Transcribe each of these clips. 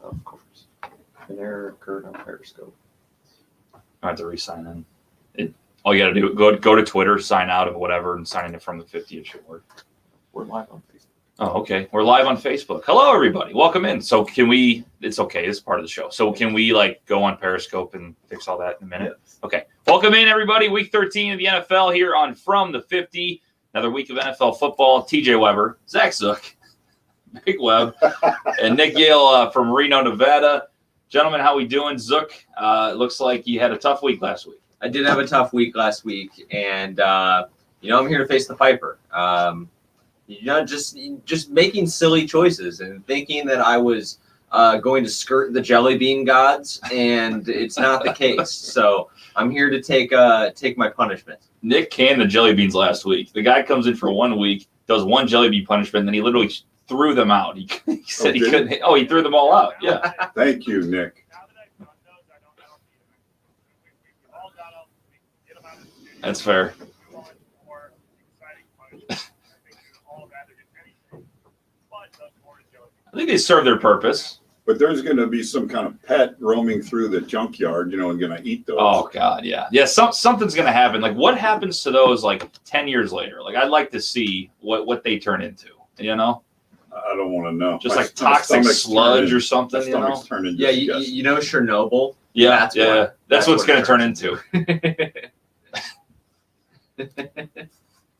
Of course. An error occurred on Periscope. I have to re-sign in. All you got to do, go to Twitter, sign out of whatever, and sign in from the 50. It should work. We're live on Facebook. Oh, okay. We're live on Facebook. Hello, everybody. Welcome in. So can we, it's okay. It's part of the show. So can we go on Periscope and fix all that in a minute? Yes. Okay. Welcome in, everybody. Week 13 of the NFL here on From the 50. Another week of NFL football. TJ Weber, Zach Zook, Big Web, and Nick Yale from Reno, Nevada. Gentlemen, how we doing? Zook, it looks like you had a tough week last week. I did have a tough week last week, and I'm here to face the Piper. Just making silly choices and thinking that I was going to skirt the jelly bean gods, and it's not the case. So I'm here to take my punishment. Nick canned the jelly beans last week. The guy comes in for 1 week, does one jelly bean punishment, and then he literally threw them out. He said he couldn't. Oh, he threw them all out. Yeah. Thank you, Nick. That's fair. I think they serve their purpose. But there's going to be some kind of pet roaming through the junkyard, and going to eat those. Oh God, yeah. Something's going to happen. Like, what happens to those 10 years later? Like, I'd like to see what they turn into. I don't want to know. Just toxic sludge or something. Turning yeah, Chernobyl. Yeah, that's what's going to turn into.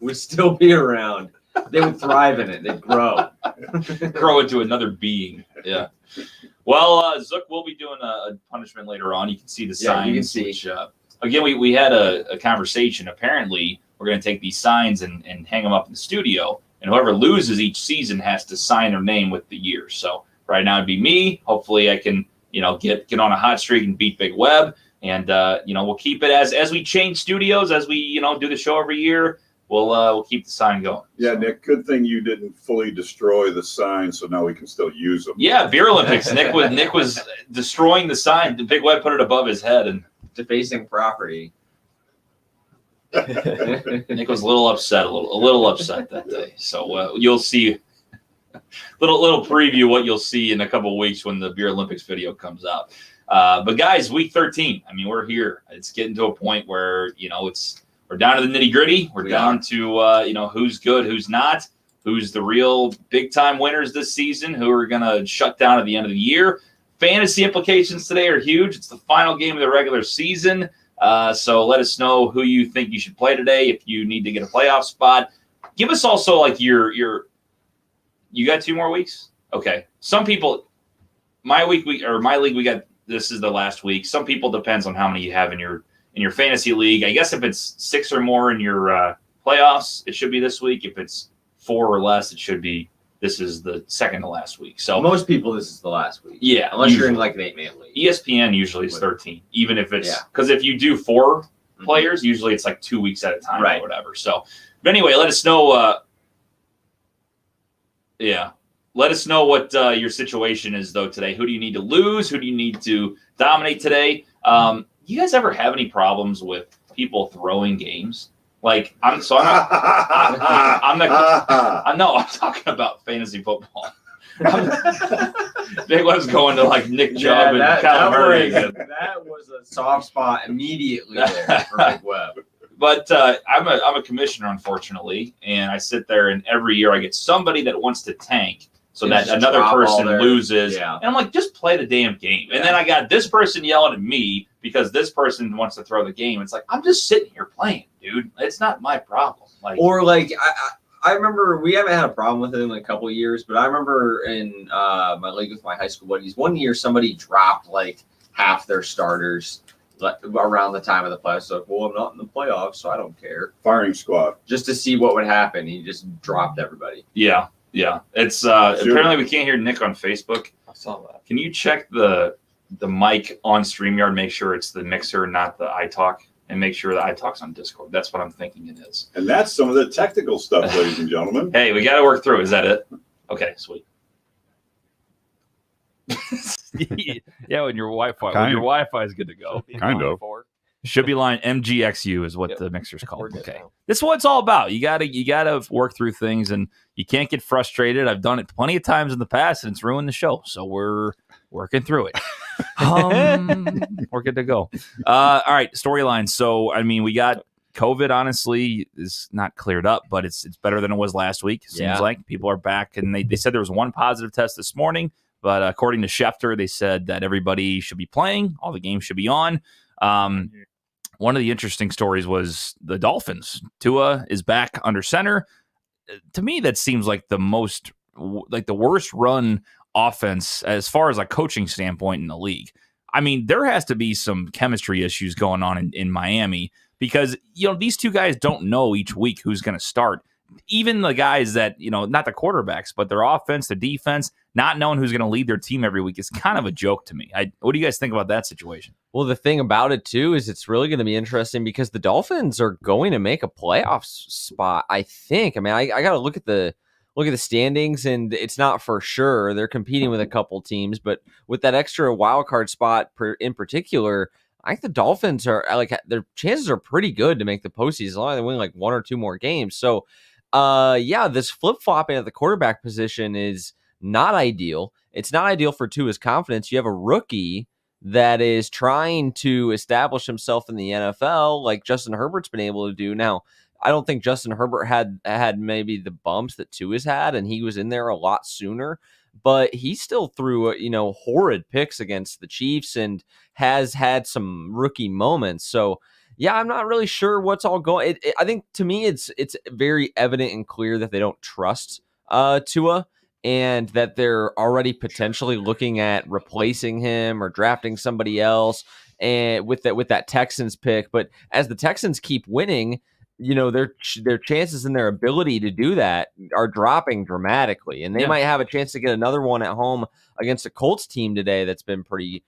Would still be around. They would thrive in it. They'd grow. Grow into another being. Yeah. Well, Zook will be doing a punishment later on. You can see the signs. You can see. Which, again, we had a conversation. Apparently, we're going to take these signs and hang them up in the studio. And whoever loses each season has to sign their name with the year. So right now it'd be me. Hopefully I can, get on a hot streak and beat Big Web. And, we'll keep it as we change studios, as we, do the show every year. We'll keep the sign going. Yeah, Nick, good thing you didn't fully destroy the sign, so now we can still use them. Yeah, Beer Olympics. Nick was destroying the sign. The Big Web put it above his head and defacing property. Nick was a little upset that day. So you'll see little preview what you'll see in a couple of weeks when the Beer Olympics video comes out. But guys, week 13. I mean, we're here. It's getting to a point where we're down to the nitty gritty. We're down to who's good, who's not, who's the real big time winners this season, who are gonna shut down at the end of the year. Fantasy implications today are huge. It's the final game of the regular season. So let us know who you think you should play today if you need to get a playoff spot. Give us also you got 2 more weeks? Okay. Some people, my league, we got, this is the last week. Some people, depends on how many you have in your fantasy league. I guess if it's 6 or more in your playoffs, it should be this week. If it's 4 or less, it should be, this is the second to last week. So most people, this is the last week. Yeah. Unless you're in an 8-man league. ESPN usually is 13, even if it's, because if you do 4 players, usually it's 2 weeks at a time or whatever. So, but anyway, let us know. Let us know what your situation is though today. Who do you need to lose? Who do you need to dominate today? You guys ever have any problems with people throwing games? I'm talking about fantasy football. Big Web's going to Nick Chubb and Kyler Murray. That was a soft spot immediately there for Big Web. But I'm a commissioner, unfortunately, and I sit there and every year I get somebody that wants to tank so that another person loses. Yeah. And I'm just play the damn game. And then I got this person yelling at me because this person wants to throw the game. It's I'm just sitting here playing, dude. It's not my problem. I remember we haven't had a problem with it in a couple of years, but I remember in my league with my high school buddies, one year somebody dropped half their starters around the time of the playoffs. So, I'm not in the playoffs, so I don't care. Firing squad. Just to see what would happen. He just dropped everybody. Yeah. Yeah. It's apparently we can't hear Nick on Facebook. I saw that. Can you check the mic on StreamYard, make sure it's the mixer, not the iTalk, and make sure the iTalk's on Discord. That's what I'm thinking it is. And that's some of the technical stuff, ladies and gentlemen. Hey, we got to work through. Is that it? Okay, sweet. Yeah, when your Wi-Fi is good to go. Kind of. Should be line MGXU is what Yep. the mixer's We're called. good Okay. now. This is what it's all about. You gotta work through things, and you can't get frustrated. I've done it plenty of times in the past, and it's ruined the show. So we're working through it. We're good to go. All right, storyline. So I mean, we got COVID. Honestly, is not cleared up, but it's better than it was last week. Seems Yeah. like people are back, and they said there was one positive test this morning, but according to Schefter, they said that everybody should be playing. All the games should be on. One of the interesting stories was the Dolphins. Tua is back under center. To me, that seems like the worst run offense as far as a coaching standpoint in the league. I mean, there has to be some chemistry issues going on in Miami because, these two guys don't know each week who's going to start. Even the guys that, not the quarterbacks, but their offense, the defense, not knowing who's going to lead their team every week is kind of a joke to me. What do you guys think about that situation? Well, the thing about it, too, is it's really going to be interesting because the Dolphins are going to make a playoff spot, I think. I mean, I got to look at the standings, and it's not for sure. They're competing with a couple teams, but with that extra wild card spot in particular, I think the Dolphins are their chances are pretty good to make the postseason as long as they win like one or two more games. So, this flip-flopping at the quarterback position is not ideal. It's not ideal for Tua's confidence. You have a rookie that is trying to establish himself in the NFL like Justin Herbert's been able to do. Now, I don't think Justin Herbert had maybe the bumps that Tua's had, and he was in there a lot sooner, but he still threw, horrid picks against the Chiefs and has had some rookie moments. So, yeah, I'm not really sure what's all going. I think to me, it's very evident and clear that they don't trust Tua, and that they're already potentially looking at replacing him or drafting somebody else, and with that Texans pick. But as the Texans keep winning, their chances and their ability to do that are dropping dramatically, and they might have a chance to get another one at home against a Colts team today that's been pretty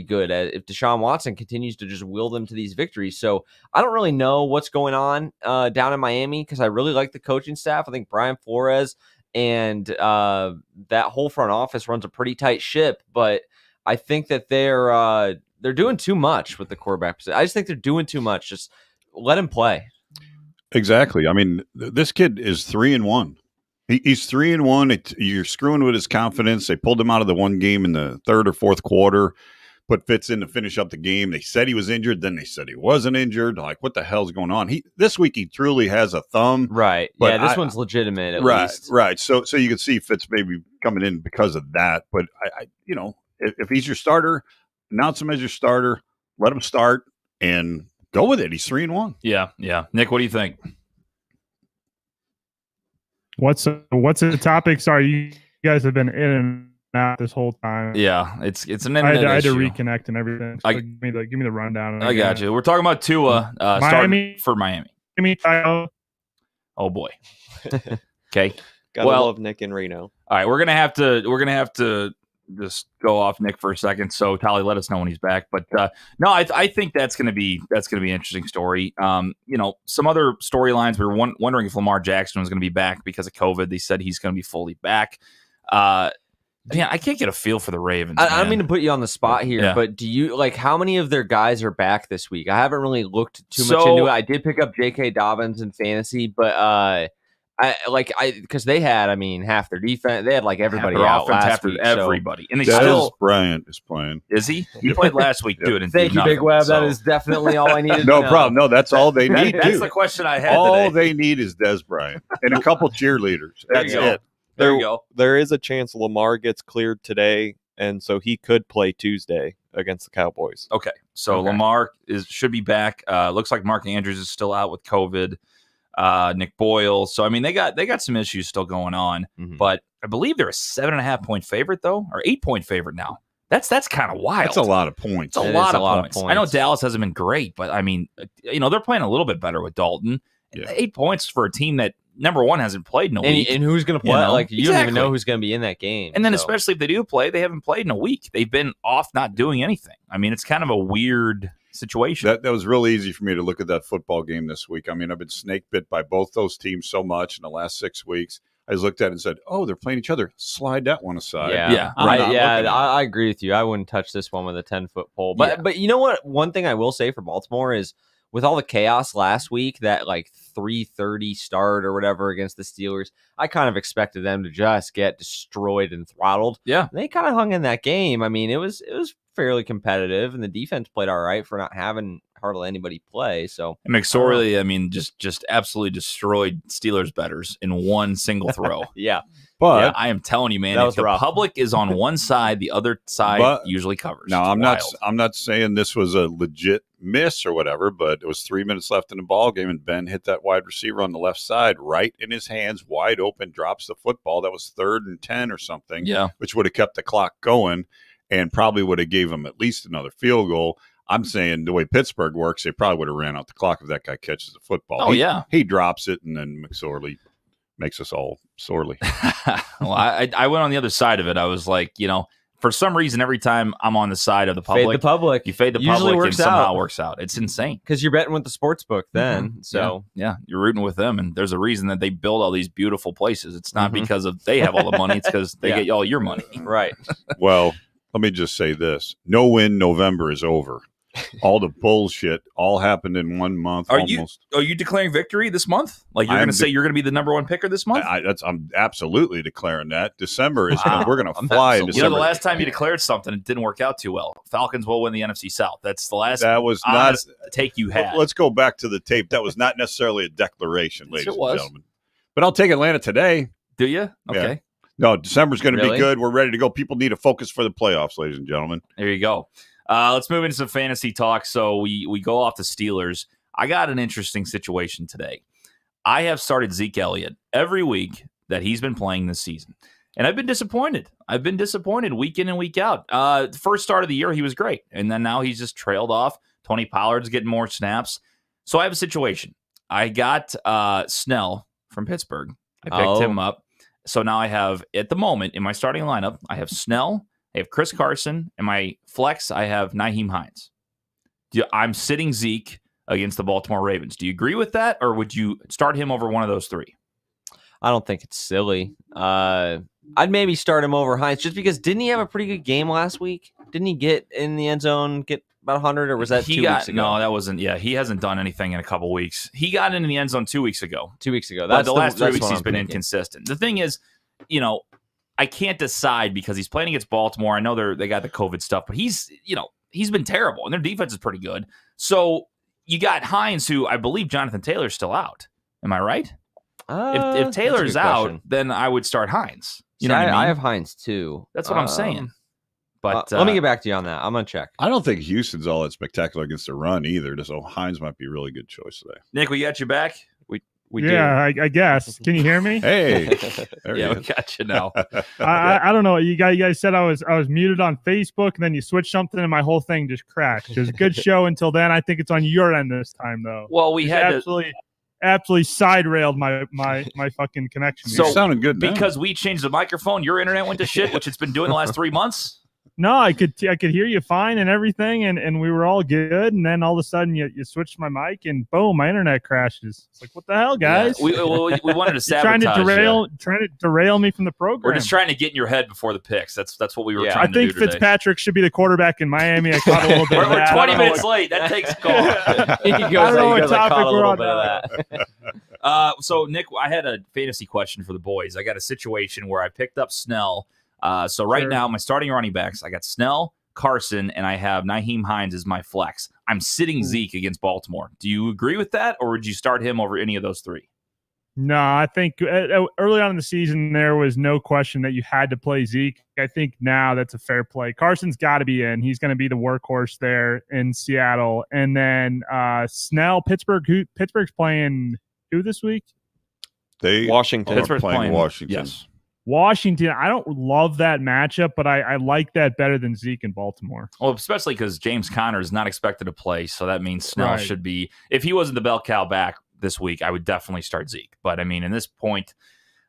good if Deshaun Watson continues to just will them to these victories. So I don't really know what's going on down in Miami because I really like the coaching staff. I think Brian Flores and that whole front office runs a pretty tight ship, but I think that they're doing too much with the quarterback position. I just think they're doing too much. Just let him play. Exactly. I mean, this kid is 3-1. He's 3-1. You're screwing with his confidence. They pulled him out of the one game in the third or fourth quarter, put Fitz in to finish up the game. They said he was injured. Then they said he wasn't injured. Like, what the hell's going on? This week he truly has a thumb. Right. But This one's legitimate at right, least. Right. So you can see Fitz maybe coming in because of that. But if he's your starter, announce him as your starter, let him start and go with it. He's 3-1. Yeah. Nick, what do you think? What's the topic? Sorry, you guys have been in and out this whole time. Yeah, it's an I internet had to issue. reconnect and everything. So give me the rundown. I got you. We're talking about Tua starting for Miami. Oh boy. Okay. Gotta love Nick and Reno. All right, we're gonna have to just go off Nick for a second. So Tally, let us know when he's back. But no, I think that's gonna be an interesting story. Some other storylines. We were wondering if Lamar Jackson was gonna be back because of COVID. They said he's gonna be fully back. Man, I can't get a feel for the Ravens. I don't mean to put you on the spot here, but do you how many of their guys are back this week? I haven't really looked too much into it. I did pick up J.K. Dobbins in fantasy, but because they had, half their defense. They had everybody out last week. Everybody, and they Dez still. Bryant is playing. Is he? He played last week, dude. And Thank you, Big Web. That is definitely all I needed. No to know. problem. No, that's all they need. That's the question I had. All today. they need is Dez Bryant and a couple cheerleaders. There That's you go. it. There you go. There is a chance Lamar gets cleared today, and so he could play Tuesday against the Cowboys. Okay, so Okay. Lamar should be back. Looks like Mark Andrews is still out with COVID. Nick Boyle. So they got some issues still going on. Mhm. But I believe they're a 7.5-point favorite though, or 8-point favorite now. That's kind of wild. That's a lot of points. It's a It lot is of a lot of points. I know points. Dallas hasn't been great, but they're playing a little bit better with Dalton. Yeah. 8 points for a team that number one hasn't played in a week. And who's going to play? You know? You don't even Exactly. know who's going to be in that game. And then so. especially if they do play, they haven't played in a week. They've been off not doing anything. It's kind of a weird situation. That was real easy for me to look at that football game this week. I've been snake bit by both those teams so much in the last 6 weeks. I just looked at it and said, "Oh, they're playing each other. Slide that one aside." Yeah, I'm not looking at it. I agree with you. I wouldn't touch this one with a 10-foot pole. But you know what? One thing I will say for Baltimore is with all the chaos last week, that like 3:30 start or whatever against the Steelers, I kind of expected them to just get destroyed and throttled. Yeah. They kind of hung in that game. I mean, it was fairly competitive, and the defense played all right for not having hardly anybody play. So And McSorley, I mean, just absolutely destroyed Steelers bettors in one single throw. yeah, But Yeah, I am telling you, man, That if was the rough. public is on one side, the other side But- usually covers. now It's wild. I'm not saying this was a legit miss or whatever, but it was 3 minutes left in the ball game, and Ben hit that wide receiver on the left side right in his hands, wide open, drops the football. That was 3rd and 10 or something, Yeah. which would have kept the clock going and probably would have gave him at least another field goal. I'm saying the way Pittsburgh works, they probably would have ran out the clock if that guy catches the football. Oh, He- yeah. he drops it, and then McSorley makes us all sorely. Well, I went on the other side of it. I was like, for some reason, every time I'm on the side of the fade public, the public. you fade the Usually public and works somehow out. works out. It's insane. because you're betting with the sports book then. So Yeah, you're rooting with them, and there's a reason that they build all these beautiful places. It's not Mhm. because of they have all the money; it's because they Yeah. get all your money. right. Well, let me just say this. No win November is over. All the bullshit all happened in 1 month Are almost. you declaring victory this month? Like you're I going am to say you're going to be the number one picker this month? I'm absolutely declaring that. December is Wow. we're going to I'm fly in absolutely- December. the last time you declared something, it didn't work out too well. Falcons will win the NFC South. That's the last that was not honest take you had. Let's go back to the tape. That was not necessarily a declaration, Yes, ladies it and was. gentlemen. But I'll take Atlanta today. Do you? Okay. No, December's going to Really? be good. We're ready to go. People need to focus for the playoffs, ladies and gentlemen. There you go. Let's move into some fantasy talk. So we go off the Steelers. I got an interesting situation today. I have started Zeke Elliott every week that he's been playing this season. And I've been disappointed. Week in and week out. The first start of the year, he was great. And then now he's just trailed off. Tony Pollard's getting more snaps. So I have a situation. I got Snell from Pittsburgh. I picked him up. So now I have, at the moment, in my starting lineup, I have Snell, I have Chris Carson, and my flex, I have Nyheim Hines. I'm sitting Zeke against the Baltimore Ravens. Do you agree with that, or would you start him over one of those three? I don't think it's silly. I'd maybe start him over Hines just because didn't he have a pretty good game last week? Didn't he get in the end zone, get about 100, or was that 2 weeks ago? No, that wasn't. Yeah, he hasn't done anything in a couple weeks. He got into the end zone 2 weeks ago. 2 weeks ago. But the last 3 that's weeks what he's I'm been thinking. inconsistent. The thing is, I can't decide because he's playing against Baltimore. I know they got the COVID stuff, but he's been terrible, and their defense is pretty good. So you got Hines, who I believe Jonathan Taylor's still out. Am I right? If That's a Taylor's good out, question. then I would start Hines. You See, know what I mean? I have Hines too. That's what I'm saying. But let me get back to you on that. I'm gonna check. I don't think Houston's all that spectacular against the run either. So Hines might be a really good choice today. Nick, we got you back. We yeah, I guess. Can you hear me? Hey, do. there Yeah, he we is. got you now. I don't know. You guys said I was muted on Facebook, and then you switched something, and my whole thing just crashed. It was a good show until then. I think it's on your end this time, though. Well, we Just had to absolutely side railed my fucking connection. So- You're sounding good now. because we changed the microphone. Your internet went to shit, which it's been doing the last 3 months. no, I could hear you fine and everything, and we were all good. And then all of a sudden, you switched my mic, and boom, my internet crashes. It's like, what the hell, guys? Yeah. We wanted to You're trying sabotage. to derail me from the program. We're just trying to get in your head before the picks. That's what we were Yeah. trying I think to do today. Fitzpatrick should be the quarterback in Miami. I caught a little bit of We're that. 20 I don't know minutes late. That takes a call. He I don't know he what goes, I topic caught a we're little on bit of now. that. So, Nick, I had a fantasy question for the boys. I got a situation where I picked up Snell. So right Sure. now, my starting running backs, I got Snell, Carson, and I have Nyheim Hines as my flex. I'm sitting Zeke against Baltimore. Do you agree with that, or would you start him over any of those three? No, I think early on in the season, there was no question that you had to play Zeke. I think now that's a fair play. Carson's got to be in. He's going to be the workhorse there in Seattle. And then Snell, Pittsburgh's playing who this week? they Washington. are Pittsburgh's playing Washington. Yes. Washington. I don't love that matchup, but I like that better than Zeke in Baltimore. Well, especially because James Conner is not expected to play, so that means Snell Right. should be. If he wasn't the bell cow back this week, I would definitely start Zeke. But I mean, in this point,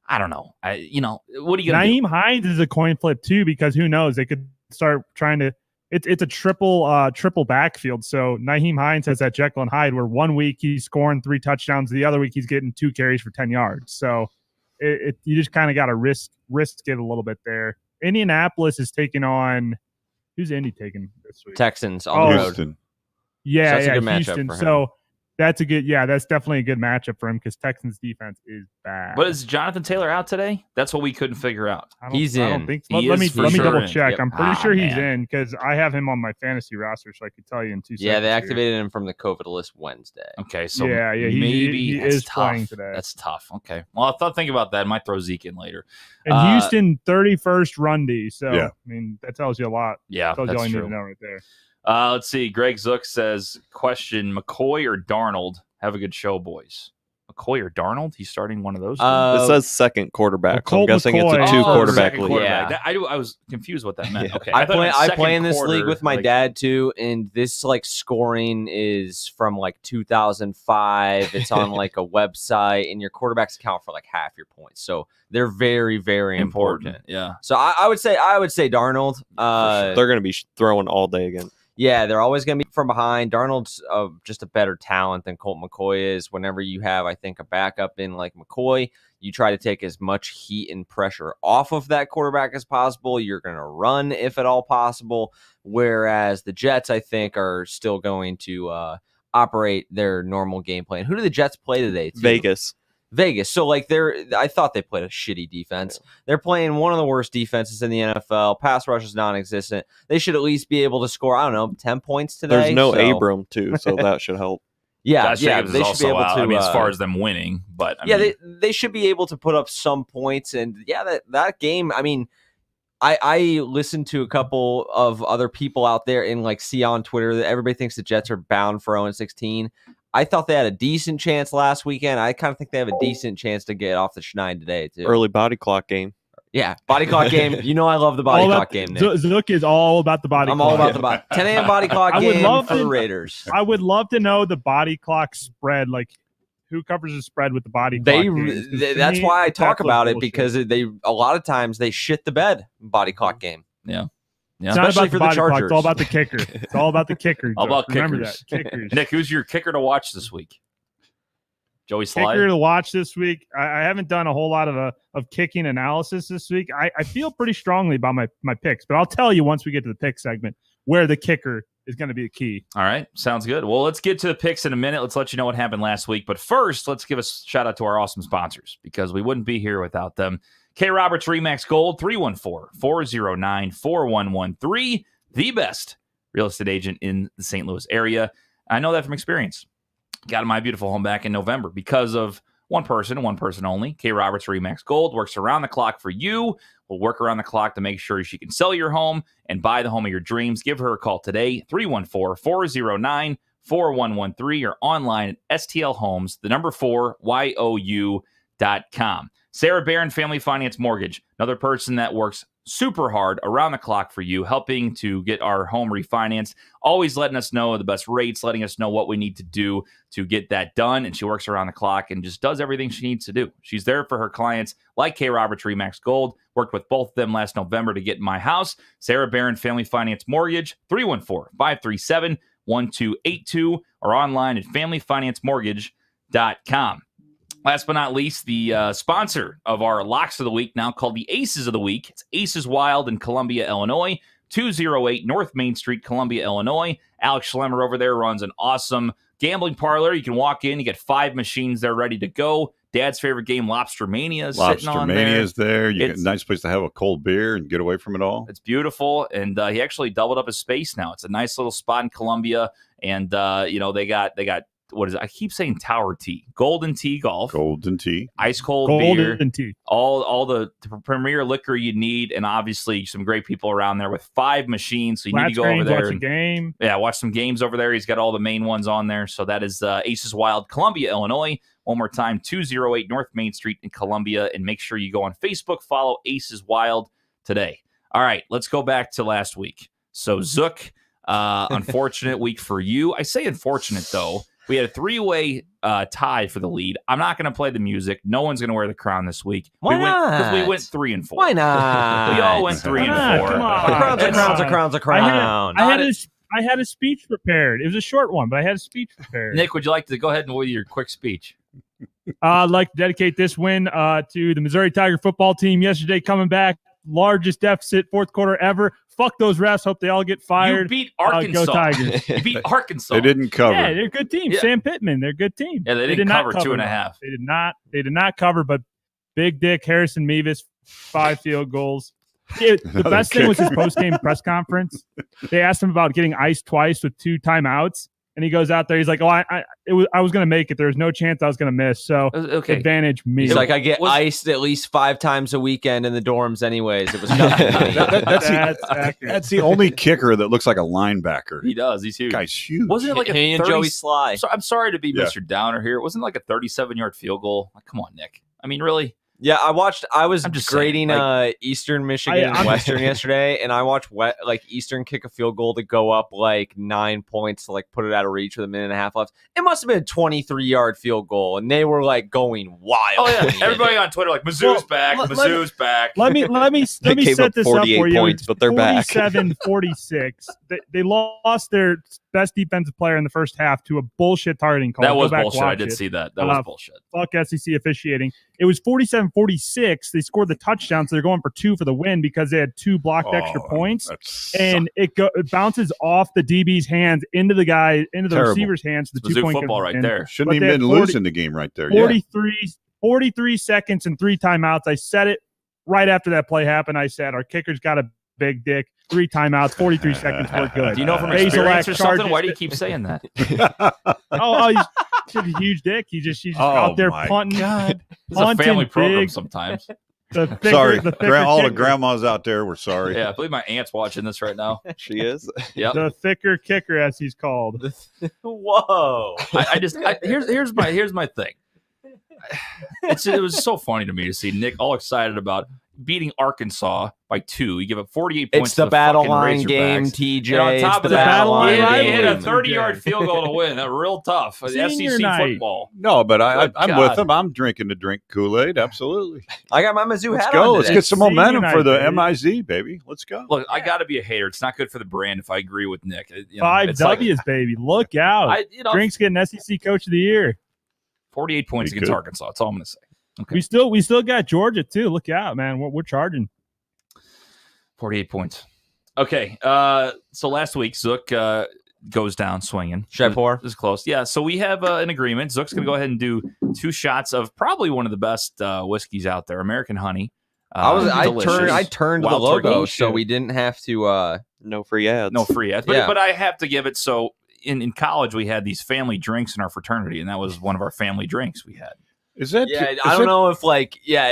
I don't know. What are you gonna do? Nyheim Hines is a coin flip too, because who knows? They could start trying to. It's a triple backfield. So Nyheim Hines has that Jekyll and Hyde, where 1 week he's scoring 3 touchdowns, the other week he's getting 2 carries for 10 yards. So you just kind of got to risk it a little bit there. Indianapolis is taking on who's Indy taking this week? Texans on the road. Houston. Yeah, So that's a good matchup Houston. for him. So that's definitely a good matchup for him because Texans defense is bad. But is Jonathan Taylor out today? That's what we couldn't figure out. I He's don't in. think so. He Let me is for let me sure double in. check. Yep. I'm pretty sure he's man. in because I have him on my fantasy roster, so I could tell you in 2 seconds. Yeah, they here. activated him from the COVID list Wednesday. Okay, so Yeah, he- maybe he that's is tough. playing today. That's tough. Okay, well, I thought think about that. I might throw Zeke in later. And Houston 31st run D. So Yeah. I mean that tells you a lot. Yeah, Tells you all that's you need true. to know right there. Let's see. Greg Zook says, question, McCoy or Darnold? Have a good show, boys. McCoy or Darnold? He's starting one of those two? It says second quarterback. So I'm Colt guessing it's McCoy. a two quarterback second league. quarterback. Yeah. I was confused what that meant. Yeah. Okay, I thought it play. meant I second play in this quarter, league with my like- dad too, and this like scoring is from like 2005. It's on like a website, and your quarterbacks account for like half your points, so they're very, very important. Yeah. So I would say Darnold. They're going to be throwing all day again. Yeah, they're always going to be from behind. Darnold's just a better talent than Colt McCoy is. Whenever you have, I think, a backup in like McCoy, you try to take as much heat and pressure off of that quarterback as possible. You're going to run if at all possible. Whereas the Jets, I think, are still going to operate their normal game plan. Who do the Jets play today? Too? Vegas. So like I thought they played a shitty defense. They're playing one of the worst defenses in the NFL. Pass rush is non-existent. They should at least be able to score, I don't know, 10 points today. There's no so, Abram too, so that should help. Yeah, Josh yeah, Jacobs they is should be also able out. to. I mean, as far as them winning, but I yeah, mean, they should be able to put up some points. And yeah, that game. I mean, I listened to a couple of other people out there and like see on Twitter that everybody thinks the Jets are bound for 0-16. I thought they had a decent chance last weekend. I kind of think they have a decent chance to get off the schneid today too. Early body clock game. Yeah, body clock game. You know I love the body clock game. Nick. Zook is all about the body I'm clock. all about the body. 10 a.m. body clock I would game love for the to- Raiders. I would love to know the body clock spread. Like, who covers the spread with the body clock? games? 'Cause to That's me, why I talk that's about it bullshit. because they a lot of times they shit the bed body clock game. yeah. It's not especially about for the the body clock. Chargers. It's all about the kicker. It's all about the kicker. All about Remember kickers. that. Kickers. Nick, who's your kicker to watch this week? Joey Sly? Kicker to watch this week. I haven't done a whole lot of kicking analysis this week. I feel pretty strongly about my picks, but I'll tell you once we get to the pick segment where the kicker is going to be a key. All right, sounds good. Well, let's get to the picks in a minute. Let's let you know what happened last week. But first, let's give a shout out to our awesome sponsors because we wouldn't be here without them. K. Roberts Remax Gold, 314-409-4113, the best real estate agent in the St. Louis area. I know that from experience. Got my beautiful home back in November because of one person only. K. Roberts Remax Gold works around the clock for you. Will work around the clock to make sure she can sell your home and buy the home of your dreams. Give her a call today, 314-409-4113 or online at STL Homes, 4 YOU.com. Sarah Barron, Family Finance Mortgage, another person that works super hard around the clock for you, helping to get our home refinanced, always letting us know the best rates, letting us know what we need to do to get that done. And she works around the clock and just does everything she needs to do. She's there for her clients like K. Roberts Remax Gold. Worked with both of them last November to get in my house. Sarah Barron, Family Finance Mortgage, 314-537-1282 or online at familyfinancemortgage.com. Last but not least, the sponsor of our Locks of the Week, now called the Aces of the Week. It's Aces Wild in Columbia, Illinois, 208 North Main Street, Columbia, Illinois. Alex Schlemmer over there runs an awesome gambling parlor. You can walk in, you get 5 machines there ready to go. Dad's favorite game, Lobster Mania, is sitting on there. Lobster Mania is there. You get It's- a nice place to have a cold beer and get away from it all. It's beautiful, and he actually doubled up his space now. It's a nice little spot in Columbia, and they got what is it? I keep saying Tower Tea, Golden Tea Golf, Golden tea. ice cold beer, Golden tea. all the premier liquor you need, and obviously some great people around there with 5 machines. So you need to go over there Watch a and game. watch some games over there. He's got all the main ones on there. So that is Aces Wild, Columbia, Illinois. One more time, 208 North Main Street in Columbia, and make sure you go on Facebook, follow Aces Wild today. All right, let's go back to last week. So Zook, unfortunate week for you. I say unfortunate though. We had a 3-way tie for the lead. I'm not going to play the music. No one's going to wear the crown this week. Why not? Because we went 3 and 4. Why not? We all went 3 and 4. Come on. A crown's a Come crown's a on. crown's a crown. I had a speech prepared. It was a short one, but I had a speech prepared. Nick, would you like to go ahead and with your quick speech? I'd like to dedicate this win to the Missouri Tiger football team yesterday, coming back. Largest deficit, fourth quarter ever. Fuck those refs. Hope they all get You fired. beat Arkansas. Go Tigers. You beat Arkansas. They didn't cover. Yeah, they're a good team. Yeah. Sam Pittman, they're a good team. Yeah, they did didn't not cover 2.5. though. They did not cover, but Big Dick Harrison Mevis, 5 field goals. The Another best thing was his kicker. post-game press conference. They asked him about getting iced twice with 2 timeouts, and he goes out there. He's like, "Oh, I was going to make it. There was no chance I was going to miss. So Okay. advantage me." He's like, I get Was- iced at least 5 times a weekend in the dorms, anyways. It was nothing to me. That's That's the, accurate. that's the only kicker that looks like a linebacker. He does. He's huge. Guy's huge. Wasn't it like He a and 30 Joey Sly. So I'm sorry to be Yeah. Mr. Downer here. It wasn't like a 37-yard field goal. Like, come on, Nick. I mean, really? Yeah, I was I'm just grading saying, Eastern Michigan and I'm- Western yesterday, and I watched Eastern kick a field goal to go up like 9 points to like put it out of reach with a minute and a half left. It must have been a 23-yard field goal, and they were like going wild. Oh, yeah. when he hit Everybody it. on Twitter like, Mizzou's Well, back. let- Mizzou's back. Let me They gave set up this up 48 for you. points, but they're back. 47-46. They lost their best defensive player in the first half to a bullshit targeting call. That Go was back, bullshit. I watch did it. see that. That was Uh, bullshit. Fuck SEC officiating. It was 47-46. They scored the touchdown, so they're going for 2 for the win because they had 2 blocked extra points. And it bounces off the DB's hands into the Terrible. receiver's hands. The It's Mizzou 2-point football right conversion. there. Shouldn't But even they had been 40 losing the game right there. Yeah. 43 seconds and 3 timeouts. I said it right after that play happened. I said our kicker's got a big dick. 3 timeouts, 43 seconds. We're good. Do you know from Basil experience or Act something? charges- Why do you keep saying that? He's a huge dick. She's just Oh, out there my punting. God. It's a family Punting program big. sometimes. The thicker, Sorry. the thicker All the kicker. grandmas out there, we're sorry. Yeah, I believe my aunt's watching this right now. She is. Yep. The thicker kicker, as he's called. Whoa. Here's my thing. It was so funny to me to see Nick all excited about beating Arkansas by 2. You give up 48 points. It's the to battle fucking line Razorbacks. game, TJ. And on It's top the of that, battle line he hit a rivalry. 30-yard field goal to win. That real tough. Senior SEC night. football. No, but Good I'm God. with them. I'm drinking the drink Kool-Aid. Absolutely. I got my Mizzou Let's hat go. on Let's today. get some Senior momentum for the night, MIZ, baby. Let's go. Look, I got to be a hater. It's not good for the brand if I agree with Nick. You know, 5 it's like- W's, baby. Look out. Drink's getting SEC Coach of the Year. 48 points Be against good. Arkansas. That's all I'm going to say. Okay. We still got Georgia too. Look out, man. We're charging. 48 points. Okay. So last week, Zook goes down swinging. Should I pour? This is close. Yeah. So we have an agreement. Zook's going to go ahead and do 2 shots of probably one of the best whiskeys out there, American Honey. I turned the Wild logo Turkey. so we didn't have to No free ads. No free ads. But, Yeah. but I have to give it. So in college, we had these family drinks in our fraternity, and that was one of our family drinks we had. Is that? Yeah, is I don't it- know if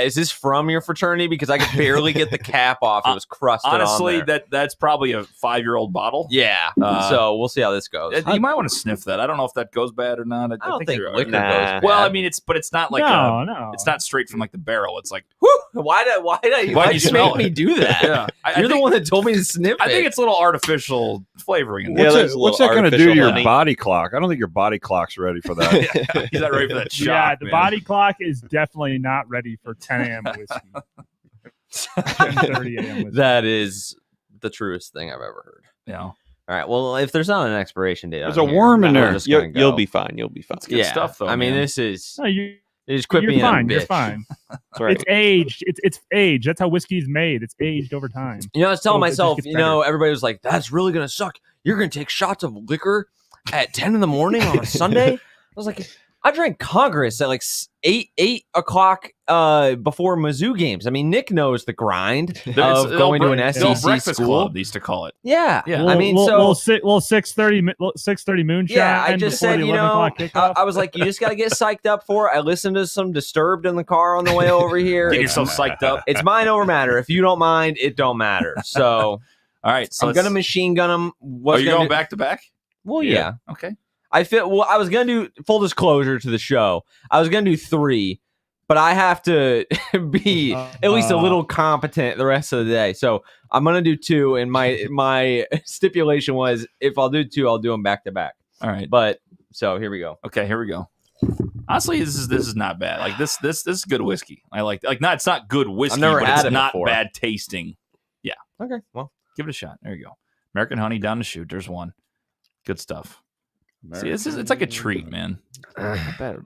is this from your fraternity? Because I could barely get the cap off. It was crusted Honestly, on there. that's probably a 5-year-old bottle. Yeah. So we'll see how this goes. You might want to sniff that. I don't know if that goes bad or not. I don't think you're all liquor right. Nah. goes bad. Well, I mean, it's not like no. it's not straight from like the barrel. It's like why'd Why'd you you smell make me it? do that? yeah. You're the one that told me to sniff I think it. it's a little artificial flavoring. In Yeah, there. there's a What's little that going to do to your artificial body clock? I don't think your body clock's ready for that. He's not ready for that shot. Yeah, the man. body clock is definitely not ready for 10 a.m. whiskey. 10:30 a.m. whiskey. That is the truest thing I've ever heard. You know, All right. Well, if there's not an expiration date, There's on a here, worm in we're there. just You'll, gonna you'll go. be fine. You'll be fine. good yeah. stuff, though, I mean, man. this is No, they just quit you're being fine. a You're bitch. fine. That's right. It's aged. It's aged. That's how whiskey's made. It's aged over time. You know, I was telling So it just myself, gets everybody was like, "That's really gonna suck. You're gonna take shots of liquor at 10 in the morning on a Sunday." I was like, I drank Congress at like 8 o'clock before Mizzou games. I mean, Nick knows the grind of going to an the old SEC breakfast school. club, they used to call it. Yeah, Yeah. I mean, little so 6:30 moonshine. yeah, I just before said, the you 11 know, o'clock kickoff. I was like, you just got to get psyched up for it. I listened to some Disturbed in the car on the way over here. Get It's, yourself psyched up. it's mind over matter. If you don't mind, it don't matter. So All right, so I'm gonna machine gun them. Are you going back to back? Well, yeah. Okay. I was gonna do full disclosure to the show. I was gonna do 3, but I have to be at least a little competent the rest of the day. So I'm gonna do 2, and my stipulation was if I'll do 2, I'll do them back to back. All right. But so here we go. Okay, here we go. Honestly, this is not bad. Like this is good whiskey. I like not it's not good whiskey, never but had it's it not before. bad tasting. Okay, well, Give it a shot. There you go. American Honey down the chute. There's one. Good stuff. See, it's like a treat, man. Not bad.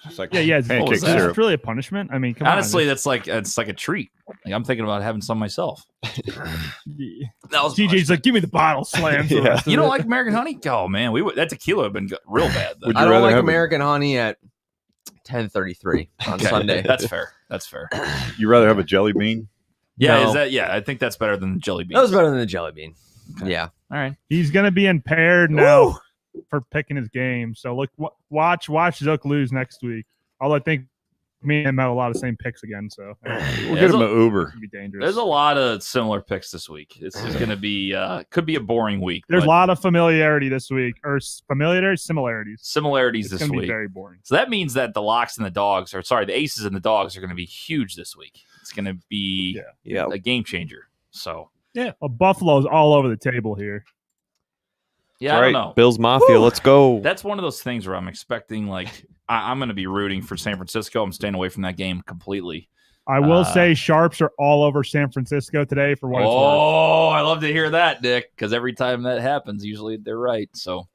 It's like Yeah, it's, pancake was that? it's syrup. really a punishment. I mean, come Honestly, on. that's like it's like a treat. Like I'm thinking about having some myself. That was TJ's like, give me the bottle slam. For the Yeah. rest of You don't it. like American honey? Oh man, that tequila would have been real bad. Then. Would you I don't rather like have American honey at 10:33 on Okay, Sunday. That's fair. That's fair. You rather have a jelly bean? Yeah, No. is that? Yeah, I think that's better than the jelly beans. That was better than the jelly bean. Okay. Yeah. All right. He's gonna be impaired now for picking his game. So look, watch Zook lose next week. Although I think me and him have a lot of same picks again, so We'll Yeah, get him an Uber. it'd be dangerous. There's a lot of similar picks this week. This is going to be could be a boring week. There's a but lot of familiarity this week, or similarities. similarities It's this gonna be week. very boring. So that means that the locks and the dogs, the aces and the dogs are going to be huge this week. It's going to be Yeah. a game changer. So Well, Buffalo's all over the table here. yeah, I Right. don't know. Bills Mafia, let's go. That's one of those things where I'm expecting I'm going to be rooting for San Francisco. I'm staying away from that game completely. I will say sharps are all over San Francisco today for what it's worth. Oh, I love to hear that, Dick, because every time that happens, usually they're right. So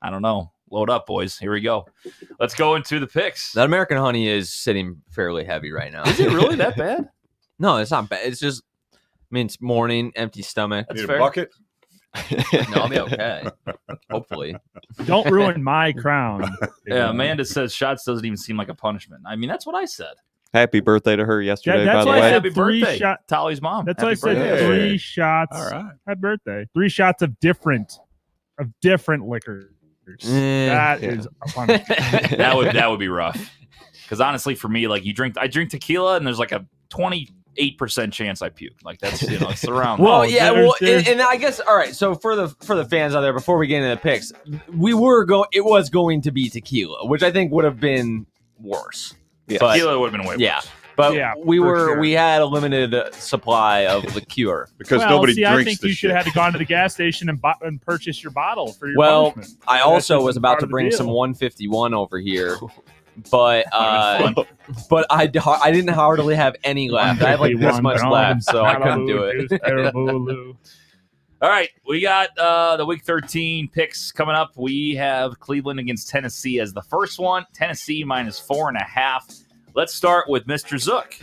I don't know. Load up, boys. Here we go. Let's go into the picks. That American honey is sitting fairly heavy right now. Is it really that bad? No, it's not bad. It's just, I mean, it's morning, empty stomach. That's Need fair. a bucket? No, I'll be okay. Hopefully. Don't ruin my crown. Yeah, Amanda says shots doesn't even seem like a punishment. I mean, that's what I said. Happy birthday to her yesterday, that's by the why I way. said Happy three birthday, shot- Tolly's mom. That's Happy why I said birthday. birthday. 3 shots. All right. Happy birthday. 3 shots of different liquors. That Yeah. is a punishment. that would be rough. Because honestly, for me, like I drink tequila, and there's like a 28% chance I puke. Like that's it's around. Well, Well, yeah, there's- well, there's- and I guess all right. So for the fans out there, before we get into the picks, it was going to be tequila, which I think would have been worse. Yeah. But tequila would have been way yeah, worse. but Yeah, we for were sure. we had a limited supply of liqueur. Because well, nobody see, I drinks think this you should shit. have had to gone to the gas station and purchase your bottle for your Well, punishment. I That's also just was a about part to of the bring deal. some 151 over here, but Would've been but I didn't hardly have any left. I had like this 151 much Brown left, so I couldn't do Malibu it. Juice Caribou. All right, we got the Week 13 picks coming up. We have Cleveland against Tennessee as the first one. Tennessee minus 4.5. Let's start with Mr. Zook.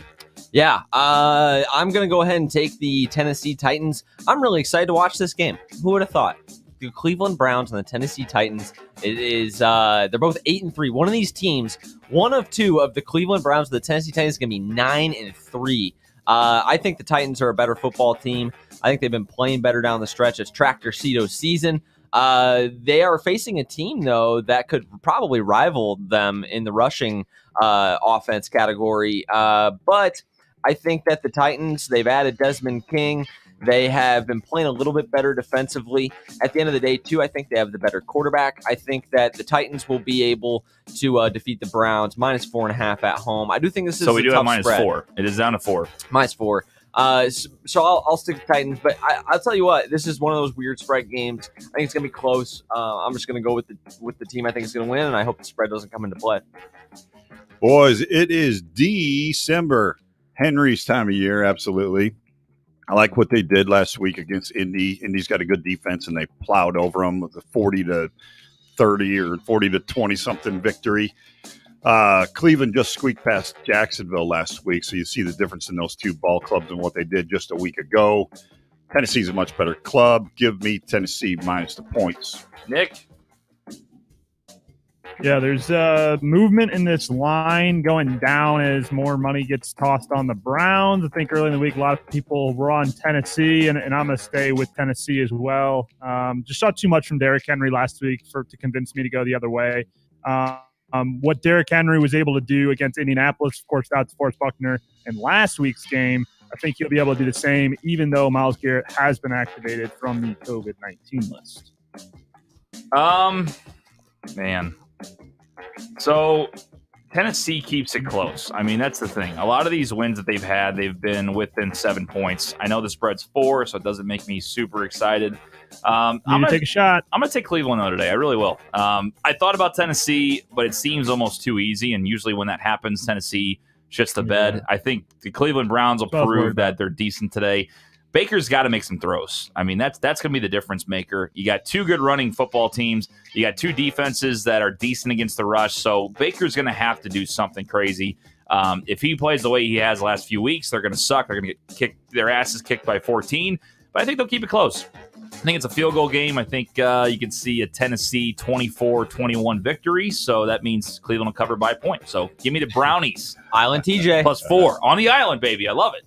Yeah, I'm going to go ahead and take the Tennessee Titans. I'm really excited to watch this game. Who would have thought? The Cleveland Browns and the Tennessee Titans. It is they're both 8-3. One of these teams, one of two of the Cleveland Browns and the Tennessee Titans, is going to be 9-3. I think the Titans are a better football team. I think they've been playing better down the stretch. It's Tractor Cedo season. They are facing a team, though, that could probably rival them in the rushing offense category. But I think that the Titans, they've added Desmond King. They have been playing a little bit better defensively. At the end of the day, too, I think they have the better quarterback. I think that the Titans will be able to defeat the Browns, minus 4.5 at home. I do think this is So we a do tough have minus spread. 4. It is down to 4. Minus 4. So I'll stick to Titans, but I'll tell you what, this is one of those weird spread games. I think it's gonna be close. I'm just gonna go with the team I think is gonna win, and I hope the spread doesn't come into play. Boys, it is December. Henry's time of year, absolutely. I like what they did last week against Indy. Indy's got a good defense, and they plowed over them with a 40-30 or 40-20 something victory. Cleveland just squeaked past Jacksonville last week, so you see the difference in those two ball clubs and what they did just a week ago. Tennessee's a much better club. Give me Tennessee minus the points. Nick? Yeah, there's movement in this line going down as more money gets tossed on the Browns. I think early in the week, a lot of people were on Tennessee, and I'm going to stay with Tennessee as well. Just saw too much from Derrick Henry last week to convince me to go the other way. What Derrick Henry was able to do against Indianapolis, of course, that's DeForest Buckner in last week's game. I think he'll be able to do the same, even though Myles Garrett has been activated from the COVID-19 list. Man. So Tennessee keeps it close. I mean, that's the thing. A lot of these wins that they've had, they've been within 7 points. I know the spread's 4, so it doesn't make me super excited. I'm Need to gonna take a shot. take Cleveland though today. I really will. I thought about Tennessee, but it seems almost too easy. And usually when that happens, Tennessee shits the bed. I think the Cleveland Browns will That's what I was prove worried that they're decent today. Baker's got to make some throws. I mean, that's going to be the difference maker. You got two good running football teams. You got two defenses that are decent against the rush. So Baker's going to have to do something crazy. If he plays the way he has the last few weeks, they're going to suck. They're going to get their asses kicked by 14. But I think they'll keep it close. I think it's a field goal game. I think you can see a Tennessee 24-21 victory. So that means Cleveland will cover by a point. So give me the Brownies. Island TJ. +4 on the island, baby. I love it.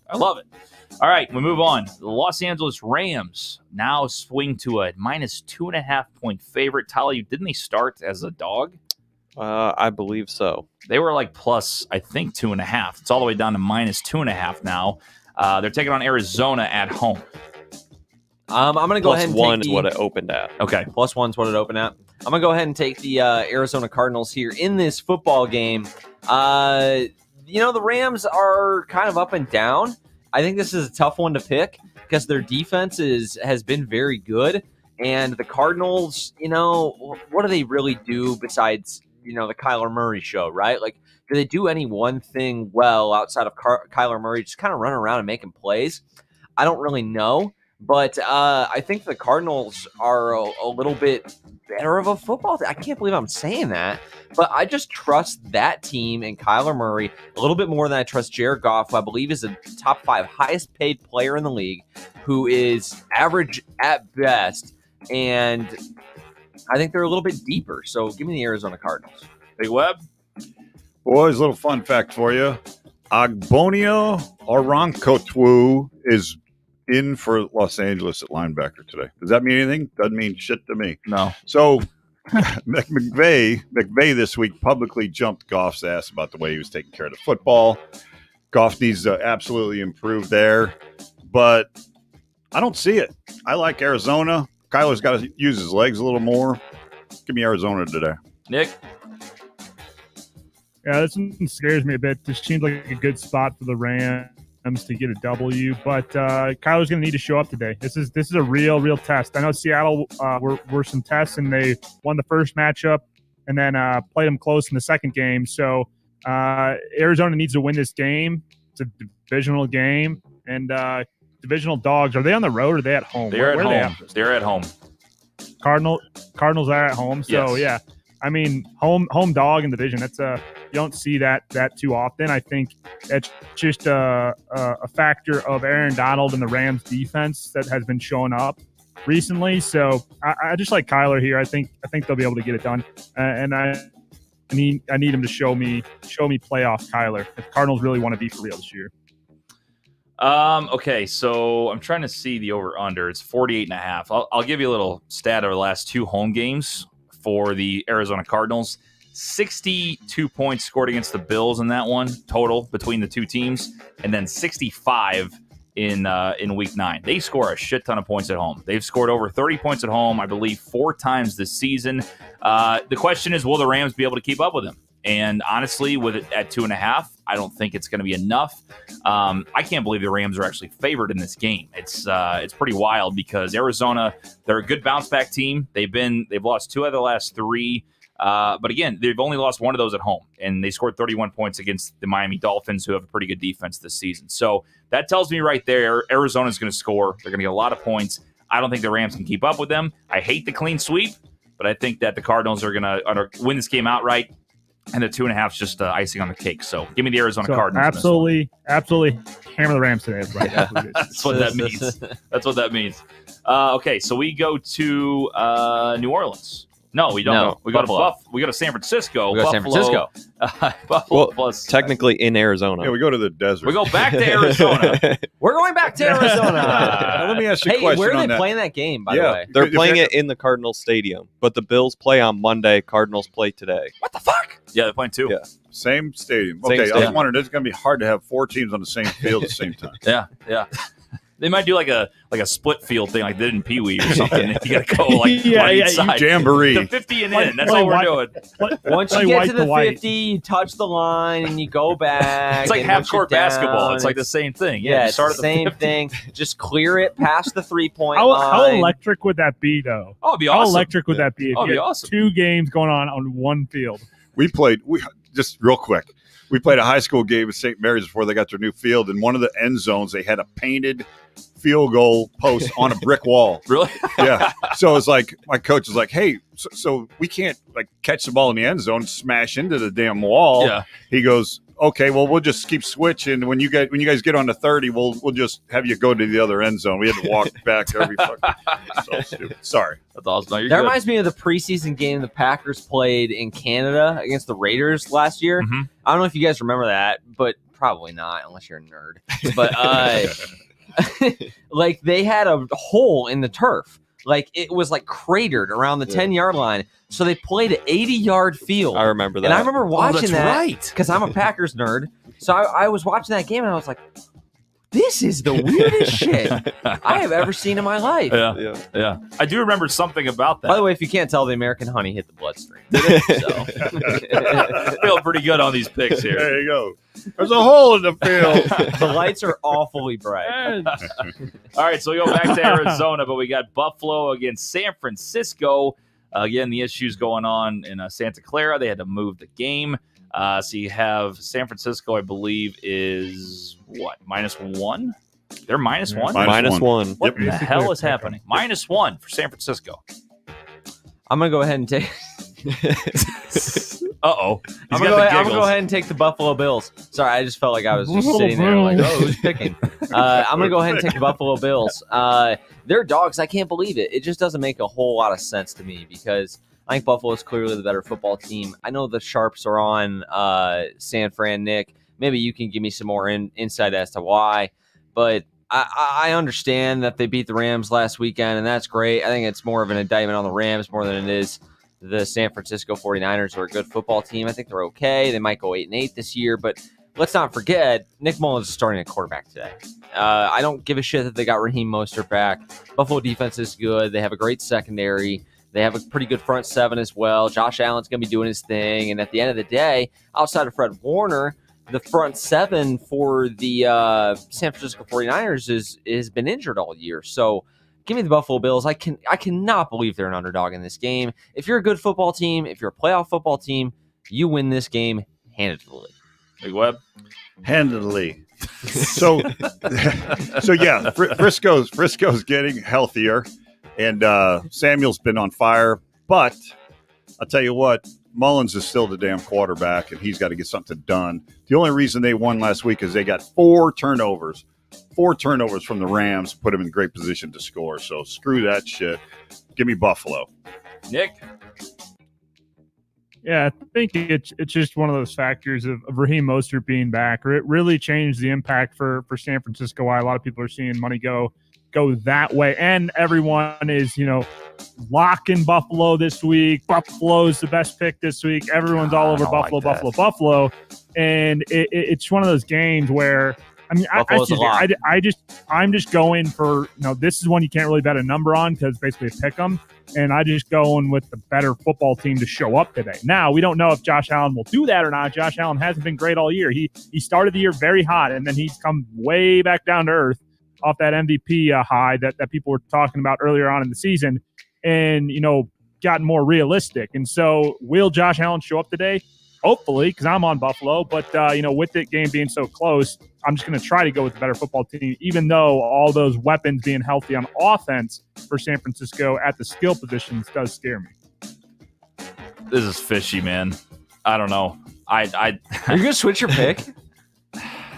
All right, we move on. The Los Angeles Rams now swing to a -2.5 point favorite. Tyler, didn't they start as a dog? I believe so. They were like plus, I think, 2.5. It's all the way down to -2.5 now. They're taking on Arizona at home. I'm going to go ahead and +1 take is what it opened at. Okay. +1's what it opened at. I'm going to go ahead and take the Arizona Cardinals here in this football game. The Rams are kind of up and down. I think this is a tough one to pick because their defense has been very good. And the Cardinals, what do they really do besides, the Kyler Murray show, right? Like, do they do any one thing well outside of Kyler Murray, just kind of run around and making plays? I don't really know. But I think the Cardinals are a little bit better of a football team. I can't believe I'm saying that. But I just trust that team and Kyler Murray a little bit more than I trust Jared Goff, who I believe is a top 5 highest paid player in the league, who is average at best. And I think they're a little bit deeper. So give me the Arizona Cardinals. Big Web? Boys, little fun fact for you. Agbonio Orankotwu is in for Los Angeles at linebacker today. Does that mean anything? Doesn't mean shit to me. No. So McVay this week publicly jumped Goff's ass about the way he was taking care of the football. Goff needs to absolutely improve there, but I don't see it. I like Arizona. Kyler's got to use his legs a little more. Give me Arizona today. Nick? Yeah, this one scares me a bit. This seems like a good spot for the Rams to get a W, but Kyler's going to need to show up today. This is a real test. I know Seattle were some tests, and they won the first matchup and then played them close in the second game. So Arizona needs to win this game. It's a divisional game, and divisional dogs. Are they on the road or are they at home? They're at Where home. They're at home. Cardinals are at home. So Yes. yeah, I mean home dog in the division. That's you don't see that too often. I think it's just a factor of Aaron Donald and the Rams defense that has been showing up recently. So I just like Kyler here. I think they'll be able to get it done. And I need him to show me playoff Kyler if Cardinals really want to be for real this year. Okay, so I'm trying to see the over-under. It's 48.5. I'll give you a little stat over the last 2 home games for the Arizona Cardinals. 62 points scored against the Bills in that one total between the two teams, and then 65 in Week 9. They score a shit ton of points at home. They've scored over 30 points at home, I believe, 4 times this season. The question is, will the Rams be able to keep up with them? And honestly, with it at 2.5, I don't think it's going to be enough. I can't believe the Rams are actually favored in this game. It's pretty wild because Arizona, they're a good bounce back team. They've lost 2 out of the last 3. But again, they've only lost 1 of those at home, and they scored 31 points against the Miami Dolphins, who have a pretty good defense this season. So that tells me right there, Arizona's going to score. They're going to get a lot of points. I don't think the Rams can keep up with them. I hate the clean sweep, but I think that the Cardinals are going to win this game outright, and the 2.5 is just icing on the cake. So give me the Arizona Cardinals. Absolutely hammer the Rams today. Right? That's what that means. That's what that means. Okay, so we go to New Orleans. No, we don't. No, we go Buffalo. We go to San Francisco. We go to San Francisco. Buffalo Well, plus technically in Arizona. Yeah, we go to the desert. We go back to Arizona. We're going back to Arizona. Now, let me ask you a Hey, question where are on they that. playing that game, by the Yeah. way? They're If playing you're- it in the Cardinals Stadium, but the Bills play on Monday. Cardinals play today. What the fuck? Yeah, they're playing 2. Yeah. Same stadium. Same Okay, I was stadium. wondering, it's going to be hard to have 4 teams on the same field at the same time. Yeah. They might do like a split field thing like they did in Pee Wee or something. You got to go like Yeah, one yeah, each side. Jamboree. The 50 and Play- in. That's play all we're white- doing. Once Play you get white to the to white. 50, you touch the line and you go back. It's like and half once court you're down, basketball. It's like the same thing. Yeah, you it's start the at same 50. thing. Just clear it past the 3-point How line. electric would that be, though? Oh, it'd be How awesome. electric would that be? If Oh, it'd you be had awesome. 2 games going on one field. We just real quick. We played a high school game at St. Mary's before they got their new field. In one of the end zones, they had a painted field goal post on a brick wall. Really? Yeah. So it's like my coach is like, "Hey, so we can't like catch the ball in the end zone and smash into the damn wall." Yeah. He goes, "Okay, well we'll just keep switching. When you guys get on the 30, we'll just have you go to the other end zone." We had to walk back every fucking. So stupid. Sorry. That's awesome. No, you're That good. reminds me of the preseason game the Packers played in Canada against the Raiders last year. Mhm. I don't know if you guys remember that, but probably not unless you're a nerd. But like they had a hole in the turf. Like it was like cratered around the 10-yard line. So they played an 80-yard field. I remember that. And I remember watching that right. because I'm a Packers nerd. So I was watching that game and I was like, this is the weirdest shit I have ever seen in my life. Yeah. Yeah. I do remember something about that. By the way, if you can't tell, the American honey hit the bloodstream. I feel pretty good on these picks here. There you go. There's a hole in the field. The lights are awfully bright. All right, so we go back to Arizona, but we got Buffalo against San Francisco. Again, the issues going on in Santa Clara. They had to move the game. So you have San Francisco, I believe, is what, -1? They're -1? Minus one. What the hell is happening? -1 for San Francisco. I'm gonna go ahead and take. Uh-oh. I'm gonna go ahead and take the Buffalo Bills. Sorry, I just felt like I was just sitting there like, oh, who's picking? I'm gonna go ahead and take the Buffalo Bills. They're dogs. I can't believe it. It just doesn't make a whole lot of sense to me because I think Buffalo is clearly the better football team. I know the Sharps are on San Fran, Nick. Maybe you can give me some more insight as to why. But I understand that they beat the Rams last weekend, and that's great. I think it's more of an indictment on the Rams more than it is the San Francisco 49ers, who are a good football team. I think they're okay. They might go 8-8 this year, but let's not forget, Nick Mullins is starting at quarterback today. I don't give a shit that they got Raheem Mostert back. Buffalo defense is good. They have a great secondary. They have a pretty good front seven as well. Josh Allen's going to be doing his thing. And at the end of the day, outside of Fred Warner, the front seven for the San Francisco 49ers has been injured all year. So give me the Buffalo Bills. I cannot believe they're an underdog in this game. If you're a good football team, if you're a playoff football team, you win this game handedly. Big Web. Handedly. So yeah, Frisco's getting healthier, and Samuel's been on fire. But I'll tell you what, Mullins is still the damn quarterback, and he's got to get something done. The only reason they won last week is they got 4 turnovers. 4 turnovers from the Rams put them in great position to score. So screw that shit. Give me Buffalo. Nick. Yeah, I think it's just one of those factors of Raheem Mostert being back. It really changed the impact for San Francisco. Why a lot of people are seeing money go that way, and everyone is locking Buffalo this week. Buffalo's the best pick this week. Everyone's all over Buffalo, like Buffalo, and it's one of those games where. I mean, I'm just going for, this is one you can't really bet a number on because basically a pick 'em, and I just going with the better football team to show up today. Now, we don't know if Josh Allen will do that or not. Josh Allen hasn't been great all year. He started the year very hot, and then he's come way back down to earth off that MVP high that people were talking about earlier on in the season and, gotten more realistic. And so will Josh Allen show up today? Hopefully, because I'm on Buffalo. But, with the game being so close, I'm just going to try to go with the better football team, even though all those weapons being healthy on offense for San Francisco at the skill positions does scare me. This is fishy, man. I don't know. Are you going to switch your pick?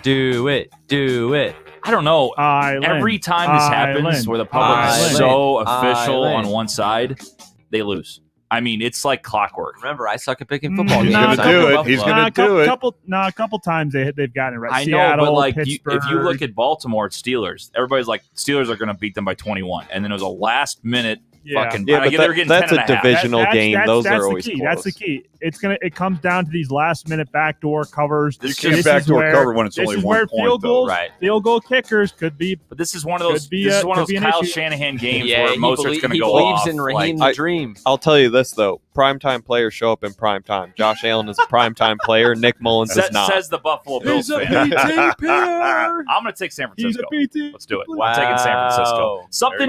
Do it. I don't know. Every time this happens where the public is so official on one side, they lose. I mean, it's like clockwork. Remember, I suck at picking football games. He's going to do it. He's going to do it. A couple times they've gotten it right. I Seattle, know, but like if you look at Baltimore, Steelers, everybody's like, Steelers are going to beat them by 21. And then it was a last minute fucking. Yeah, but they were getting that's 10 a and a half. divisional game. Those that's are always the key. close. That's the key. It comes down to these last minute backdoor covers. You can't backdoor cover when it's only 1 point, Field goal kickers could be. But this is one of those. This is one of those Kyle Shanahan games where Mostert's going to go off. He believes in Raheem the Dream. I'll tell you this though: primetime players show up in prime time. Josh Allen is a primetime player. Nick Mullins is not. Says the Buffalo Bills fan. I'm going to take San Francisco. Let's do it. Wow. I'm taking San Francisco. Something.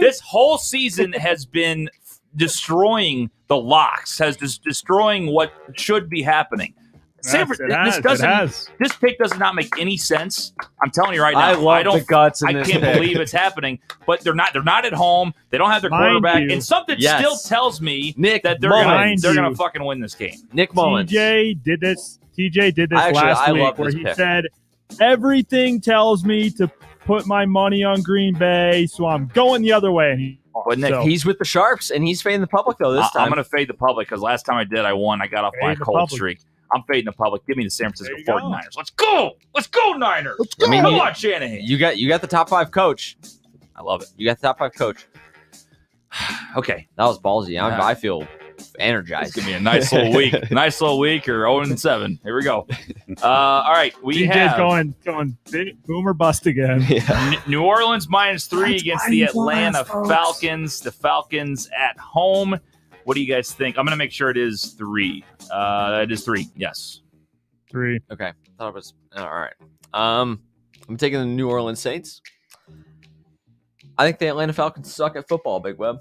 This whole season has been destroying the locks, destroying what should be happening. This pick does not make any sense. I'm telling you right now. I love the guts. I can't believe it's happening. But they're not at home. They don't have their quarterback, and something still tells me that they're gonna fucking win this game. Nick Mullins. TJ did this last week where he pick. said everything tells me to put my money on Green Bay, so I'm going the other way. And But Nick, he's with the Sharps, and he's fading the public though this time. I'm going to fade the public because last time I did, I won. I got off my cold streak. I'm fading the public. Give me the San Francisco 49ers. Let's go. Let's go, Niners. Let's go. Come on, Shanahan. You got the top 5 coach. I love it. You got the top 5 coach. Okay. That was ballsy. I feel energized. It's going to be a nice little week. Nice little week or 0-7. Here we go. All right. We have going big boom or bust again. New Orleans -3 against the Atlanta Falcons. The Falcons at home. What do you guys think? I'm going to make sure it is 3. It is 3. Yes. 3. Okay. Thought it was all right. I'm taking the New Orleans Saints. I think the Atlanta Falcons suck at football, Big Web.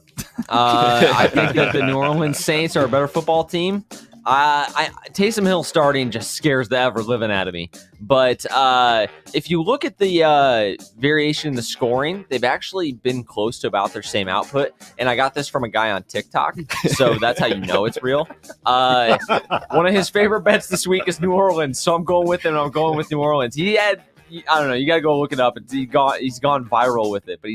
I think that the New Orleans Saints are a better football team. Taysom Hill starting just scares the ever living out of me. But if you look at the variation in the scoring, they've actually been close to about their same output. And I got this from a guy on TikTok, so that's how you know it's real. One of his favorite bets this week is New Orleans, so I'm going with him. I'm going with New Orleans. He had, I don't know, you got to go look it up. He's gone viral with it, but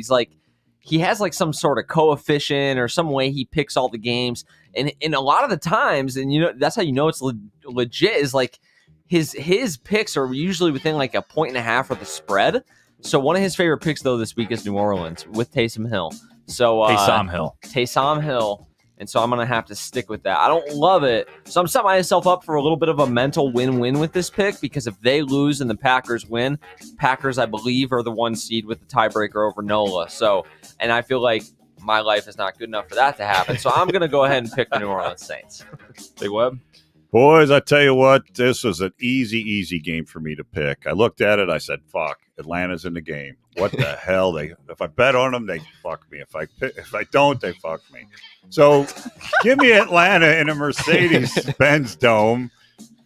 he has like some sort of coefficient or some way he picks all the games. And a lot of the times, and that's how you know it's legit, is like his picks are usually within like 1.5 of the spread. So one of his favorite picks though this week is New Orleans with Taysom Hill. So Taysom Hill. And so I'm going to have to stick with that. I don't love it. So I'm setting myself up for a little bit of a mental win-win with this pick, because if they lose and the Packers win, Packers, I believe, are the 1 seed with the tiebreaker over NOLA. So, and I feel like my life is not good enough for that to happen. So I'm going to go ahead and pick the New Orleans Saints. Big Web? Boys, I tell you what, this was an easy game for me to pick. I looked at it. I said, fuck, Atlanta's in the game. What the hell? If I bet on them, they fuck me. If I don't, they fuck me. So give me Atlanta in a Mercedes-Benz Dome,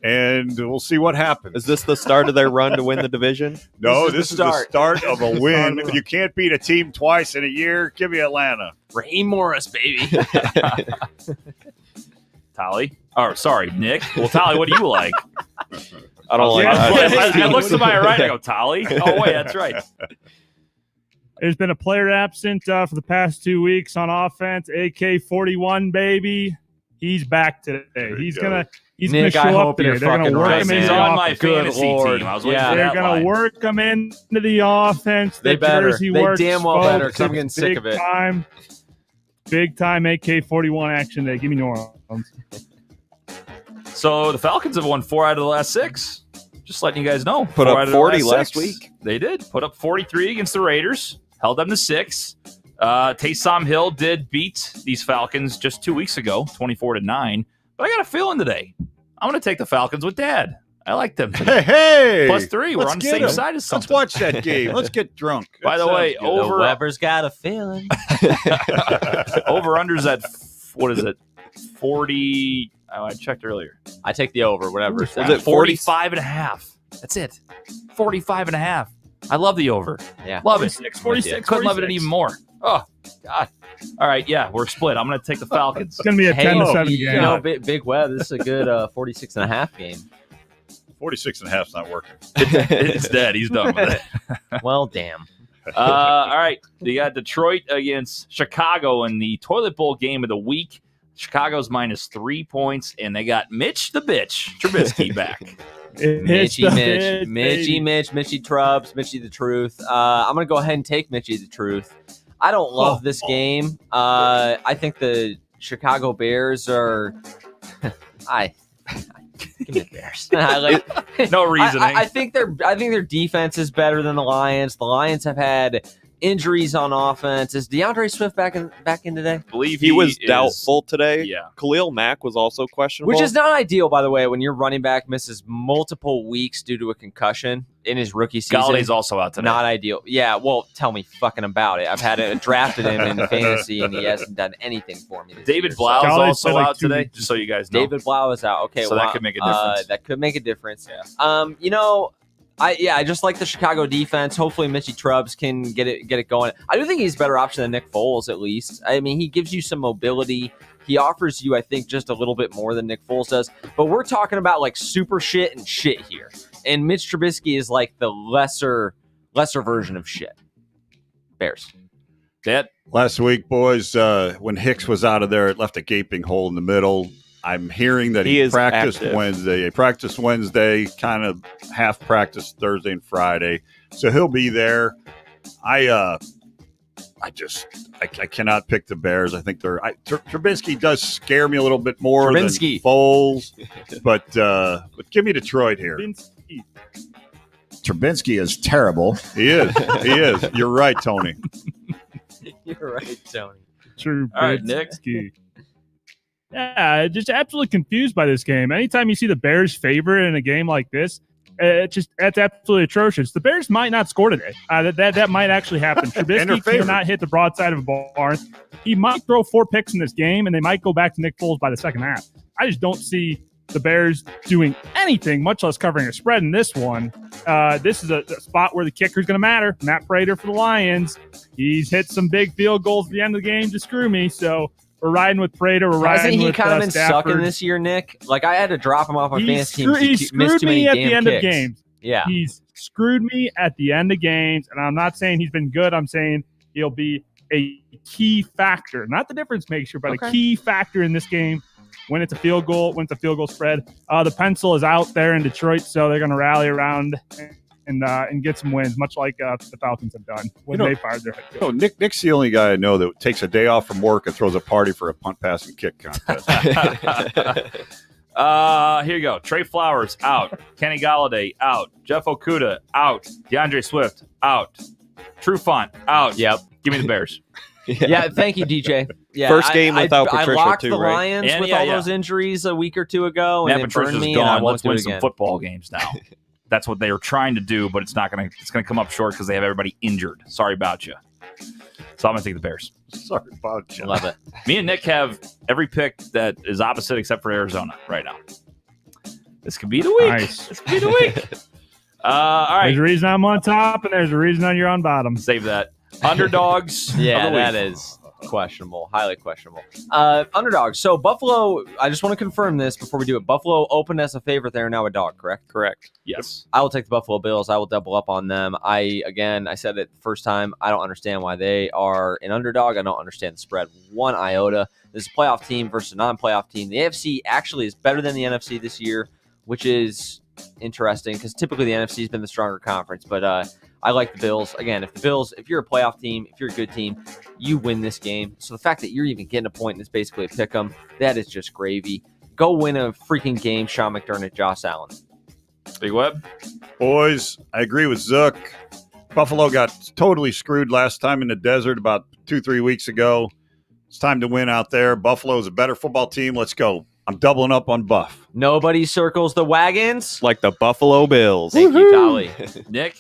and we'll see what happens. Is this the start of their run to win the division? No, this is the start of a win. You can't beat a team twice in a year. Give me Atlanta. Raheem Morris, baby. Tolly? Oh, sorry, Nick. Well, Tolly, what do you like? I don't like that. I looked to my right. I go, Tolly? Oh, wait, that's right. There's been a player absent for the past 2 weeks on offense. AK-41, baby. He's back today. He's gonna show up today. They're gonna work him He's on my fantasy team. I was waiting for They're that gonna line. work him into the offense. They better. Jersey They works, damn well folks. better, because I'm getting sick of it. Big time AK-41 action day. Give me New Orleans. So the Falcons have won 4 out of the last 6. Just letting you guys know. Put up 40 last week. They did. Put up 43 against the Raiders. Held them to 6. Taysom Hill did beat these Falcons just 2 weeks ago, 24-9. But I got a feeling today. I'm going to take the Falcons with Dad. I like them. Hey! +3. We're on the same side as something. Let's watch that game. Let's get drunk. By the way, over Weber's got a feeling. over-under's at, what is it, 40... Oh, I checked earlier. I take the over, whatever. Was it 45.5? That's it. 45.5. I love the over. Yeah. Love it. 46. Couldn't love it even more. Oh, God. All right, yeah, we're split. I'm going to take the Falcons. It's gonna be a 10-7 game. You know, Big Web, this is a good 46.5 game. 46.5's not working. It's dead. He's done with it. Well, damn. All right. You got Detroit against Chicago in the Toilet Bowl game of the week. Chicago's -3 points, and they got Mitch the Bitch Trubisky back. Mitchy Trubs, Mitchy the Truth. I'm going to go ahead and take Mitchy the Truth. I don't love this game. I think the Chicago Bears are... Give me the Bears. No reasoning. I think their defense is better than the Lions. The Lions have had Injuries on offense. Is DeAndre Swift back in today? I believe He was is- doubtful today. Yeah. Khalil Mack was also questionable. Which is not ideal, by the way, when your running back misses multiple weeks due to a concussion in his rookie season. Galladay's also out today. Not ideal. Yeah, well, tell me fucking about it. I've had it drafted him in fantasy, and he hasn't done anything for me. This David year. Blau is Galladay's also played like out 2 today, weeks. just so you guys know. David Blau is out. Okay, So that could make a difference. That could make a difference. Yeah. I just like the Chicago defense. Hopefully, Mitchie Trubs can get it going. I do think he's a better option than Nick Foles, at least. I mean, he gives you some mobility. He offers you, I think, just a little bit more than Nick Foles does. But we're talking about like super shit and shit here. And Mitch Trubisky is like the lesser version of shit. Bears. That Last week, boys, when Hicks was out of there, it left a gaping hole in the middle. I'm hearing that He he is practiced active. Wednesday. He practiced Wednesday, kind of half practiced Thursday and Friday. So he'll be there. I cannot pick the Bears. I think Trubisky does scare me a little bit more Trubinsky. than Foles, but give me Detroit here. Trubinsky. Trubinsky is terrible. He is. He is. You're right, Tony. You're right, Tony. True. All right, Nick. Yeah, just absolutely confused by this game. Anytime you see the Bears favorite in a game like this, that's absolutely atrocious. The Bears might not score today. That might actually happen. And they're Trubisky favored. cannot hit the broadside of a barn. He might throw 4 picks in this game, and they might go back to Nick Foles by the second half. I just don't see the Bears doing anything, much less covering a spread in this one. This is a spot where the kicker is going to matter. Matt Prater for the Lions. He's hit some big field goals at the end of the game to screw me, so we're riding with Prater. We're Hasn't riding he with kind of been Stafford. sucking this year, Nick? Like, I had to drop him off my He fantasy team. he He missed screwed too many me at damn the end kicks. of games. Yeah. He's screwed me at the end of games, and I'm not saying he's been good. I'm saying he'll be a key factor, not the difference maker, but Okay. a key factor in this game when it's a field goal spread. The pencil is out there in Detroit, so they're going to rally around and get some wins, much like the Falcons have done when they fired their head coach. Nick's the only guy I know that takes a day off from work and throws a party for a punt, pass, and kick contest. Here you go. Trey Flowers out. Kenny Galladay out. Jeff Okuda out. DeAndre Swift out. Trufant out. Yep. Give me the Bears. Yeah, thank you, DJ. Yeah, First game without I Patricia, locked too, the right? Lions And with yeah, all yeah. those injuries a week or two ago, Matt and it burned Patricia's me, and I gone. won't Let's do win it some again. football games now. That's what they were trying to do, but it's not going to. It's going to come up short because they have everybody injured. Sorry about you. So I'm going to take the Bears. Sorry about you. Love it. Me and Nick have every pick that is opposite except for Arizona right now. This could be the week. Nice. This could be the week. All right. There's a reason I'm on top, and there's a reason you're on bottom. Save that. Underdogs. Yeah, of the that week. is questionable, highly questionable. Underdogs. So Buffalo, I just want to confirm this before we do it. Buffalo opened as a favorite. They're now a dog, correct? Correct. Yes. I will take the Buffalo Bills. I will double up on them. I said it the first time. I don't understand why they are an underdog. I don't understand the spread one iota. This is a playoff team versus a non-playoff team. The AFC actually is better than the NFC this year, which is interesting because typically the NFC has been the stronger conference. But I like the Bills. Again, if you're a playoff team, if you're a good team, you win this game. So the fact that you're even getting a point and it's basically a pick 'em, that is just gravy. Go win a freaking game, Sean McDermott, Josh Allen. Big Web. Boys, I agree with Zook. Buffalo got totally screwed last time in the desert about 2-3 weeks ago. It's time to win out there. Buffalo is a better football team. Let's go. I'm doubling up on Buff. Nobody circles the wagons. Like the Buffalo Bills. Thank you, Dolly. Nick.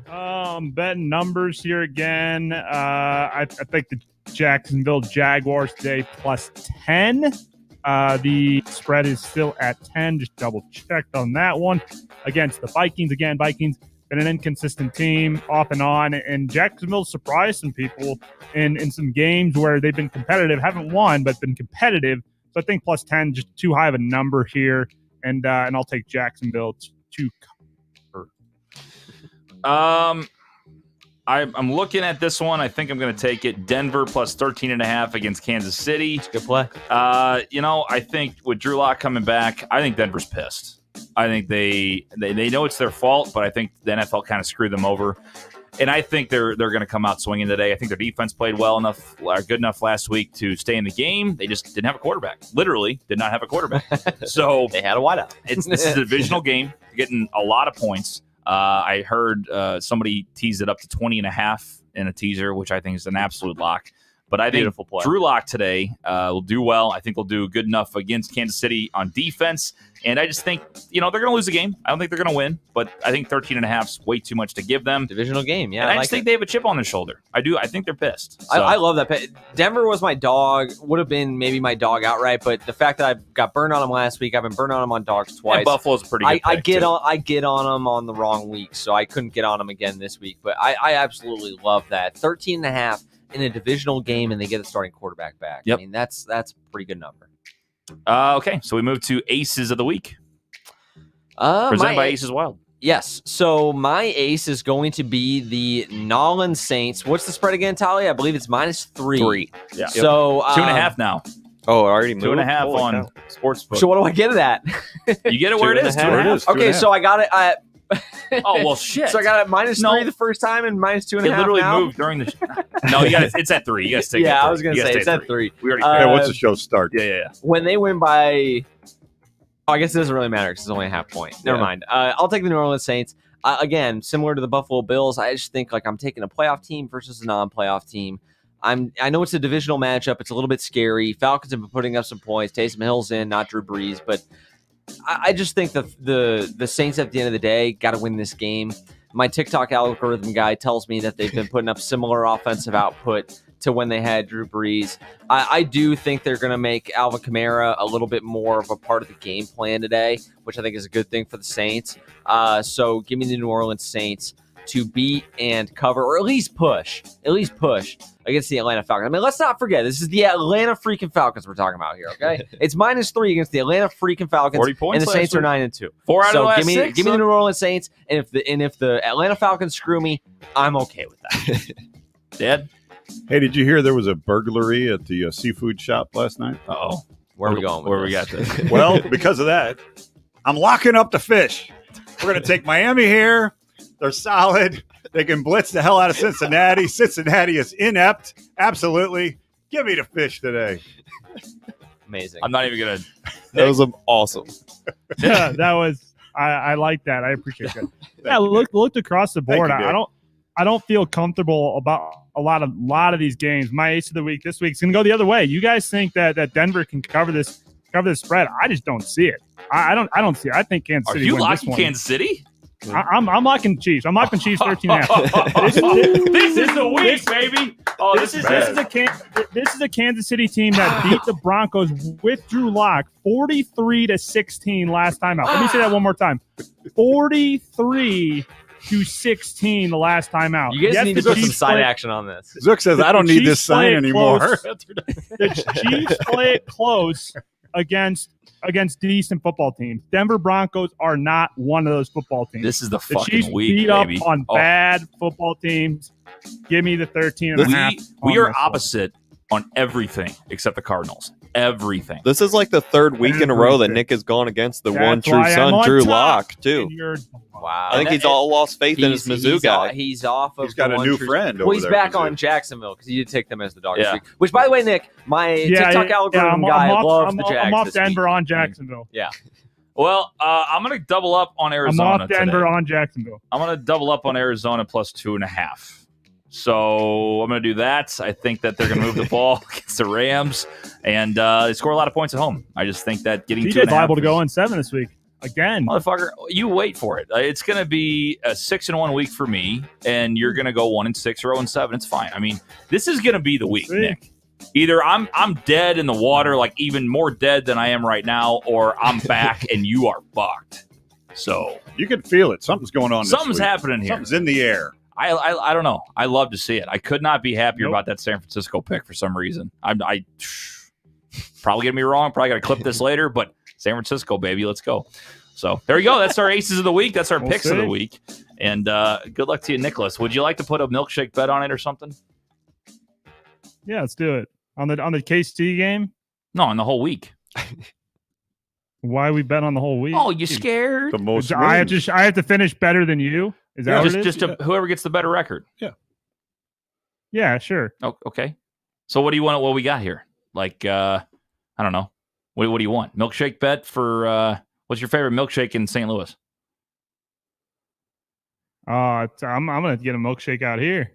Betting numbers here again. I think the Jacksonville Jaguars today plus 10. The spread is still at 10. Just double checked on that one. Against the Vikings. Again, Vikings been an inconsistent team off and on. And Jacksonville surprised some people in some games where they've been competitive. Haven't won, but been competitive. So I think plus 10, just too high of a number here. And I'll take Jacksonville to cover. I'm looking at this one. I think I'm going to take it. Denver plus 13.5 against Kansas City. Good play. I think with Drew Lock coming back, I think Denver's pissed. I think they know it's their fault, but I think the NFL kind of screwed them over. And I think they're going to come out swinging today. I think their defense played good enough last week to stay in the game. They just didn't have a quarterback. Literally did not have a quarterback. So They had a wideout. this is a divisional game, getting a lot of points. I heard somebody teased it up to 20.5 in a teaser, which I think is an absolute lock. But I think Beautiful play. Drew Lock today will do well. I think they'll do good enough against Kansas City on defense. And I just think, they're going to lose the game. I don't think they're going to win, but I think 13.5 is way too much to give them. Divisional game, yeah. And I like just think it. they have a chip on their shoulder. I do. I think they're pissed. So. I love that pick. Denver was my dog. Would have been maybe my dog outright, but the fact that I got burned on him last week, I've been burned on him on dogs twice. And Buffalo's a pretty good I pick, get too. I get on them on the wrong week, so I couldn't get on them again this week. But I absolutely love that 13.5 in a divisional game, and they get the starting quarterback back. Yep. I mean, that's a pretty good number. Okay, so we move to Aces of the Week, presented by Aces Wild. Yes. So my ace is going to be the Nolan Saints. What's the spread again, Tali? I believe it's -3. Yeah. So 2.5 now. Oh, I already moved. 2.5 Holy on cow. Sportsbook. So what do I get it at? You get it where it is. 2.5. 2.5. Okay, so I got it at. Oh well, shit. So I got it -3 No. the first time and -2.5 It literally now? moved during the. No, you got it. It's at 3. You got to stay. Yeah, at 3. I was gonna You gotta say stay it's at 3. We already. Hey, Uh, once the show starts. yeah. When they win by, I guess it doesn't really matter because it's only a half point. Never Yeah. mind. I'll take the New Orleans Saints. Again, similar to the Buffalo Bills, I just think like I'm taking a playoff team versus a non-playoff team. I know it's a divisional matchup. It's a little bit scary. Falcons have been putting up some points. Taysom Hill's in, not Drew Brees, but I just think the Saints at the end of the day got to win this game. My TikTok algorithm guy tells me that they've been putting up similar offensive output to when they had Drew Brees. I do think they're going to make Alvin Kamara a little bit more of a part of the game plan today, which I think is a good thing for the Saints. So give me the New Orleans Saints to beat and cover, or at least push against the Atlanta Falcons. I mean, let's not forget, this is the Atlanta freaking Falcons we're talking about here, okay? It's -3 against the Atlanta freaking Falcons, 40 points and the Saints last are week. 9-2. 4 out of the So last give me 6. the New Orleans Saints, and if the Atlanta Falcons screw me, I'm okay with that. Dad. Hey, did you hear there was a burglary at the seafood shop last night? Uh-oh. Where are we going? with Where we this? got this? Well, because of that, I'm locking up the fish. We're going to take Miami here. They're solid. They can blitz the hell out of Cincinnati. Cincinnati is inept. Absolutely. Give me the fish today. Amazing. I'm not even gonna. That was awesome. Yeah, that was. I like that. I appreciate that. Yeah, looked across the board. Thank you, Dick. I don't feel comfortable about a lot of these games. My ace of the week this week is going to go the other way. You guys think that Denver can cover this spread? I just don't see it. I don't see it. I think Kansas Are City you wins this locking one. Kansas City? I'm locking Chiefs. I'm locking Chiefs 13.5. This is the week, baby. Oh, this is This is a Kansas City team that beat the Broncos with Drew Lock 43-16 last time out. Let me say that one more time. 43-16 the last time out. You guys Yes, need to the put some Chiefs side play- action on this. Zook says, I don't The need this Chiefs play sign it anymore. close. The Chiefs play it close against decent football teams. Denver Broncos are not one of those football teams. This is the The fucking Chiefs week, beat baby. up on Oh. bad football teams. Give me the 13.5. We on are this one. opposite on everything except the Cardinals. Everything. This is like the third week in a row that Everything. Nick has gone against the That's one true why I'm son, on Drew top. Lock, too. And you're- Wow. I think he's all lost faith in his Mizzou guy. He's off of He's got the a one new true- friend Well, over he's there, back Mizzou. on Jacksonville because he did take them as the dog Yeah. this week. Which, by the way, Nick, my TikTok algorithm guy loves the Jags. I'm off this Denver week. on Jacksonville. Well, I'm going to double up on Arizona. I'm off Denver today. on Jacksonville. I'm going to double up on Arizona plus 2.5. So I'm going to do that. I think that they're going to move the ball against the Rams, and they score a lot of points at home. I just think that getting TJ's 2.5 liable to is- go on 7 this week again. Motherfucker, you wait for it. It's going to be a 6-1 week for me, and you're going to go 1-6 or 0-7. It's fine. I mean, this is going to be the week, See? Nick. Either I'm dead in the water, like even more dead than I am right now, or I'm back and you are fucked. So You can feel it. Something's going on. this something's week. happening here. Something's in the air. I don't know. I love to see it. I could not be happier Nope. about that San Francisco pick for some reason. I probably get me wrong. Probably got to clip this later, but San Francisco, baby, let's go. So there you go. That's our aces of the week. That's our We'll picks of the see. week. And good luck to you, Nicholas. Would you like to put a milkshake bet on it or something? Yeah, let's do it. On the KC game, No, on the whole week. why we bet on the whole week? Oh, you scared? The most. I wins. have to finish better than you. Is that what it is? Whoever gets the better record. Yeah, sure. Oh, okay. So what do you want? What we got here? Like, I don't know. What do you want? Milkshake bet for what's your favorite milkshake in St. Louis? I'm gonna get a milkshake out here.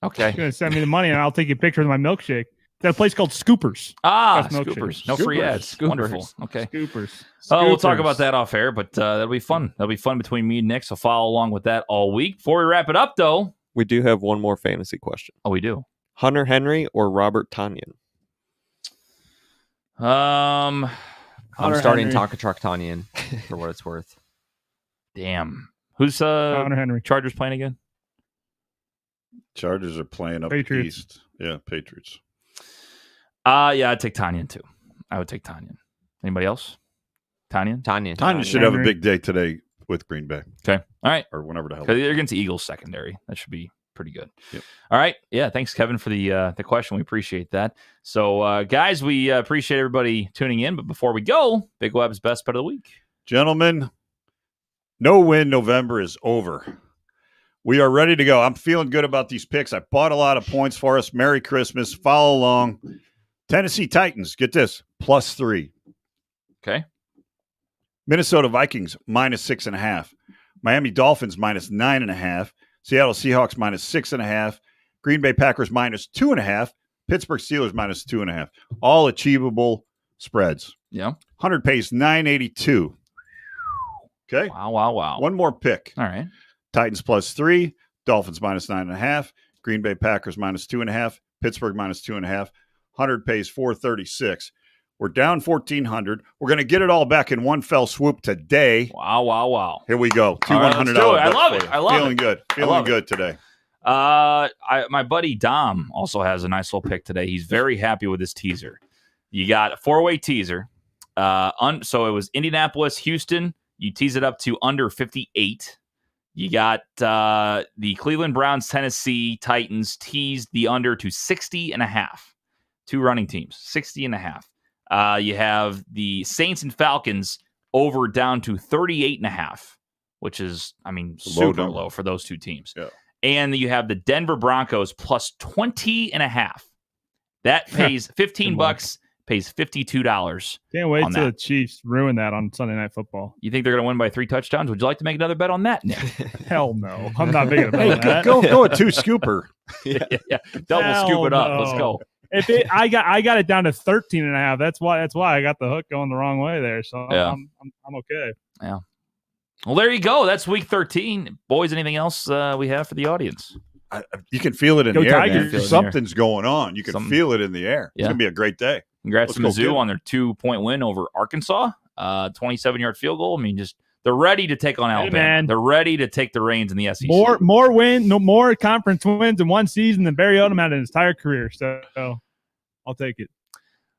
Okay. You're gonna send me the money, and I'll take a picture of my milkshake. It's at a place called Scoopers. Ah, Best milkshake. Scoopers. No free Scoopers. ads. Scoopers. Wonderful. Okay. Scoopers. Oh, we'll talk Scoopers. about that off air, but that'll be fun. That'll be fun between me and Nick. So follow along with that all week. Before we wrap it up, though, We do have one more fantasy question. we do. Hunter Henry or Robert Tonyan? I'm Hunter starting Henry. Takachuk for what it's worth. Damn. Who's Hunter Henry. Chargers playing again? Chargers are playing up Patriots. east. Yeah, Patriots. Yeah, I'd take Tanyan too. I would take Tanyan. Anybody else? Tanyan? Tanyan. Tanya should have a Henry. big day today with Green Bay Okay. All right. or whenever the hell. Because they're against the Eagles secondary. That should be pretty good. Yep. All right. Yeah. Thanks, Kevin, for the question. We appreciate that. So, guys, we appreciate everybody tuning in. But before we go, Big Web's best bet of the week. Gentlemen, no win November is over. We are ready to go. I'm feeling good about these picks. I bought a lot of points for us. Merry Christmas. Follow along. Tennessee Titans, get this, +3. Okay. Minnesota Vikings, -6.5. Miami Dolphins, -9.5. Seattle Seahawks, -6.5. Green Bay Packers, -2.5. Pittsburgh Steelers, -2.5. All achievable spreads. Yeah. 100 pays $9.82. Okay. Wow. One more pick. All right. Titans +3, Dolphins -9.5, Green Bay Packers -2.5, Pittsburgh -2.5. 100 pays $436. We're down 1,400. We're going to get it all back in one fell swoop today. Wow. Here we go. Two All right, $100 let's do it. I bets love for it. you. I love Feeling it. good. I Feeling love good today. My buddy Dom also has a nice little pick today. He's very happy with this teaser. You got a 4-way teaser. So it was Indianapolis, Houston. You tease it up to under 58. You got the Cleveland Browns, Tennessee Titans teased the under to 60.5. Two running teams, 60.5. You have the Saints and Falcons over down to 38.5, which is, super number. low for those two teams. Yeah. And you have the Denver Broncos plus 20.5. That pays $15, pays $52. Can't wait on till that. the Chiefs ruin that on Sunday Night Football. You think they're going to win by 3 touchdowns? Would you like to make another bet on that, Nick? Hell no. I'm not big about Hey, that. go a 2 scooper. yeah. Double Hell scoop it up. no. Let's go. I got it down to 13.5. That's why I got the hook going the wrong way there. So Yeah. I'm okay. Well, there you go. That's week 13. Boys, anything else we have for the audience? You can feel it in Go the air, Tigers. man. Feel it in the Something's going on. You can Something. feel it in the air. It's Yeah. going to be a great day. Congrats Let's to go get Mizzou it. on their 2-point win over Arkansas. 27-yard field goal. They're ready to take on Alabama. man. They're ready to take the reins in the SEC. More conference wins in one season than Barry Odom had in his entire career. So I'll take it.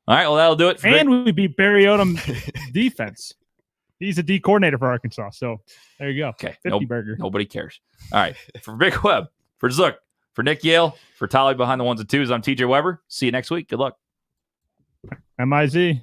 All right, well, that'll do it. And we beat Barry Odom defense. He's a D coordinator for Arkansas. So there you go. Okay. 50 burger. Nobody cares. All right. For Big Web, for Zook, for Nick Yale, for Tolly behind the ones and twos, I'm TJ Weber. See you next week. Good luck. MIZ.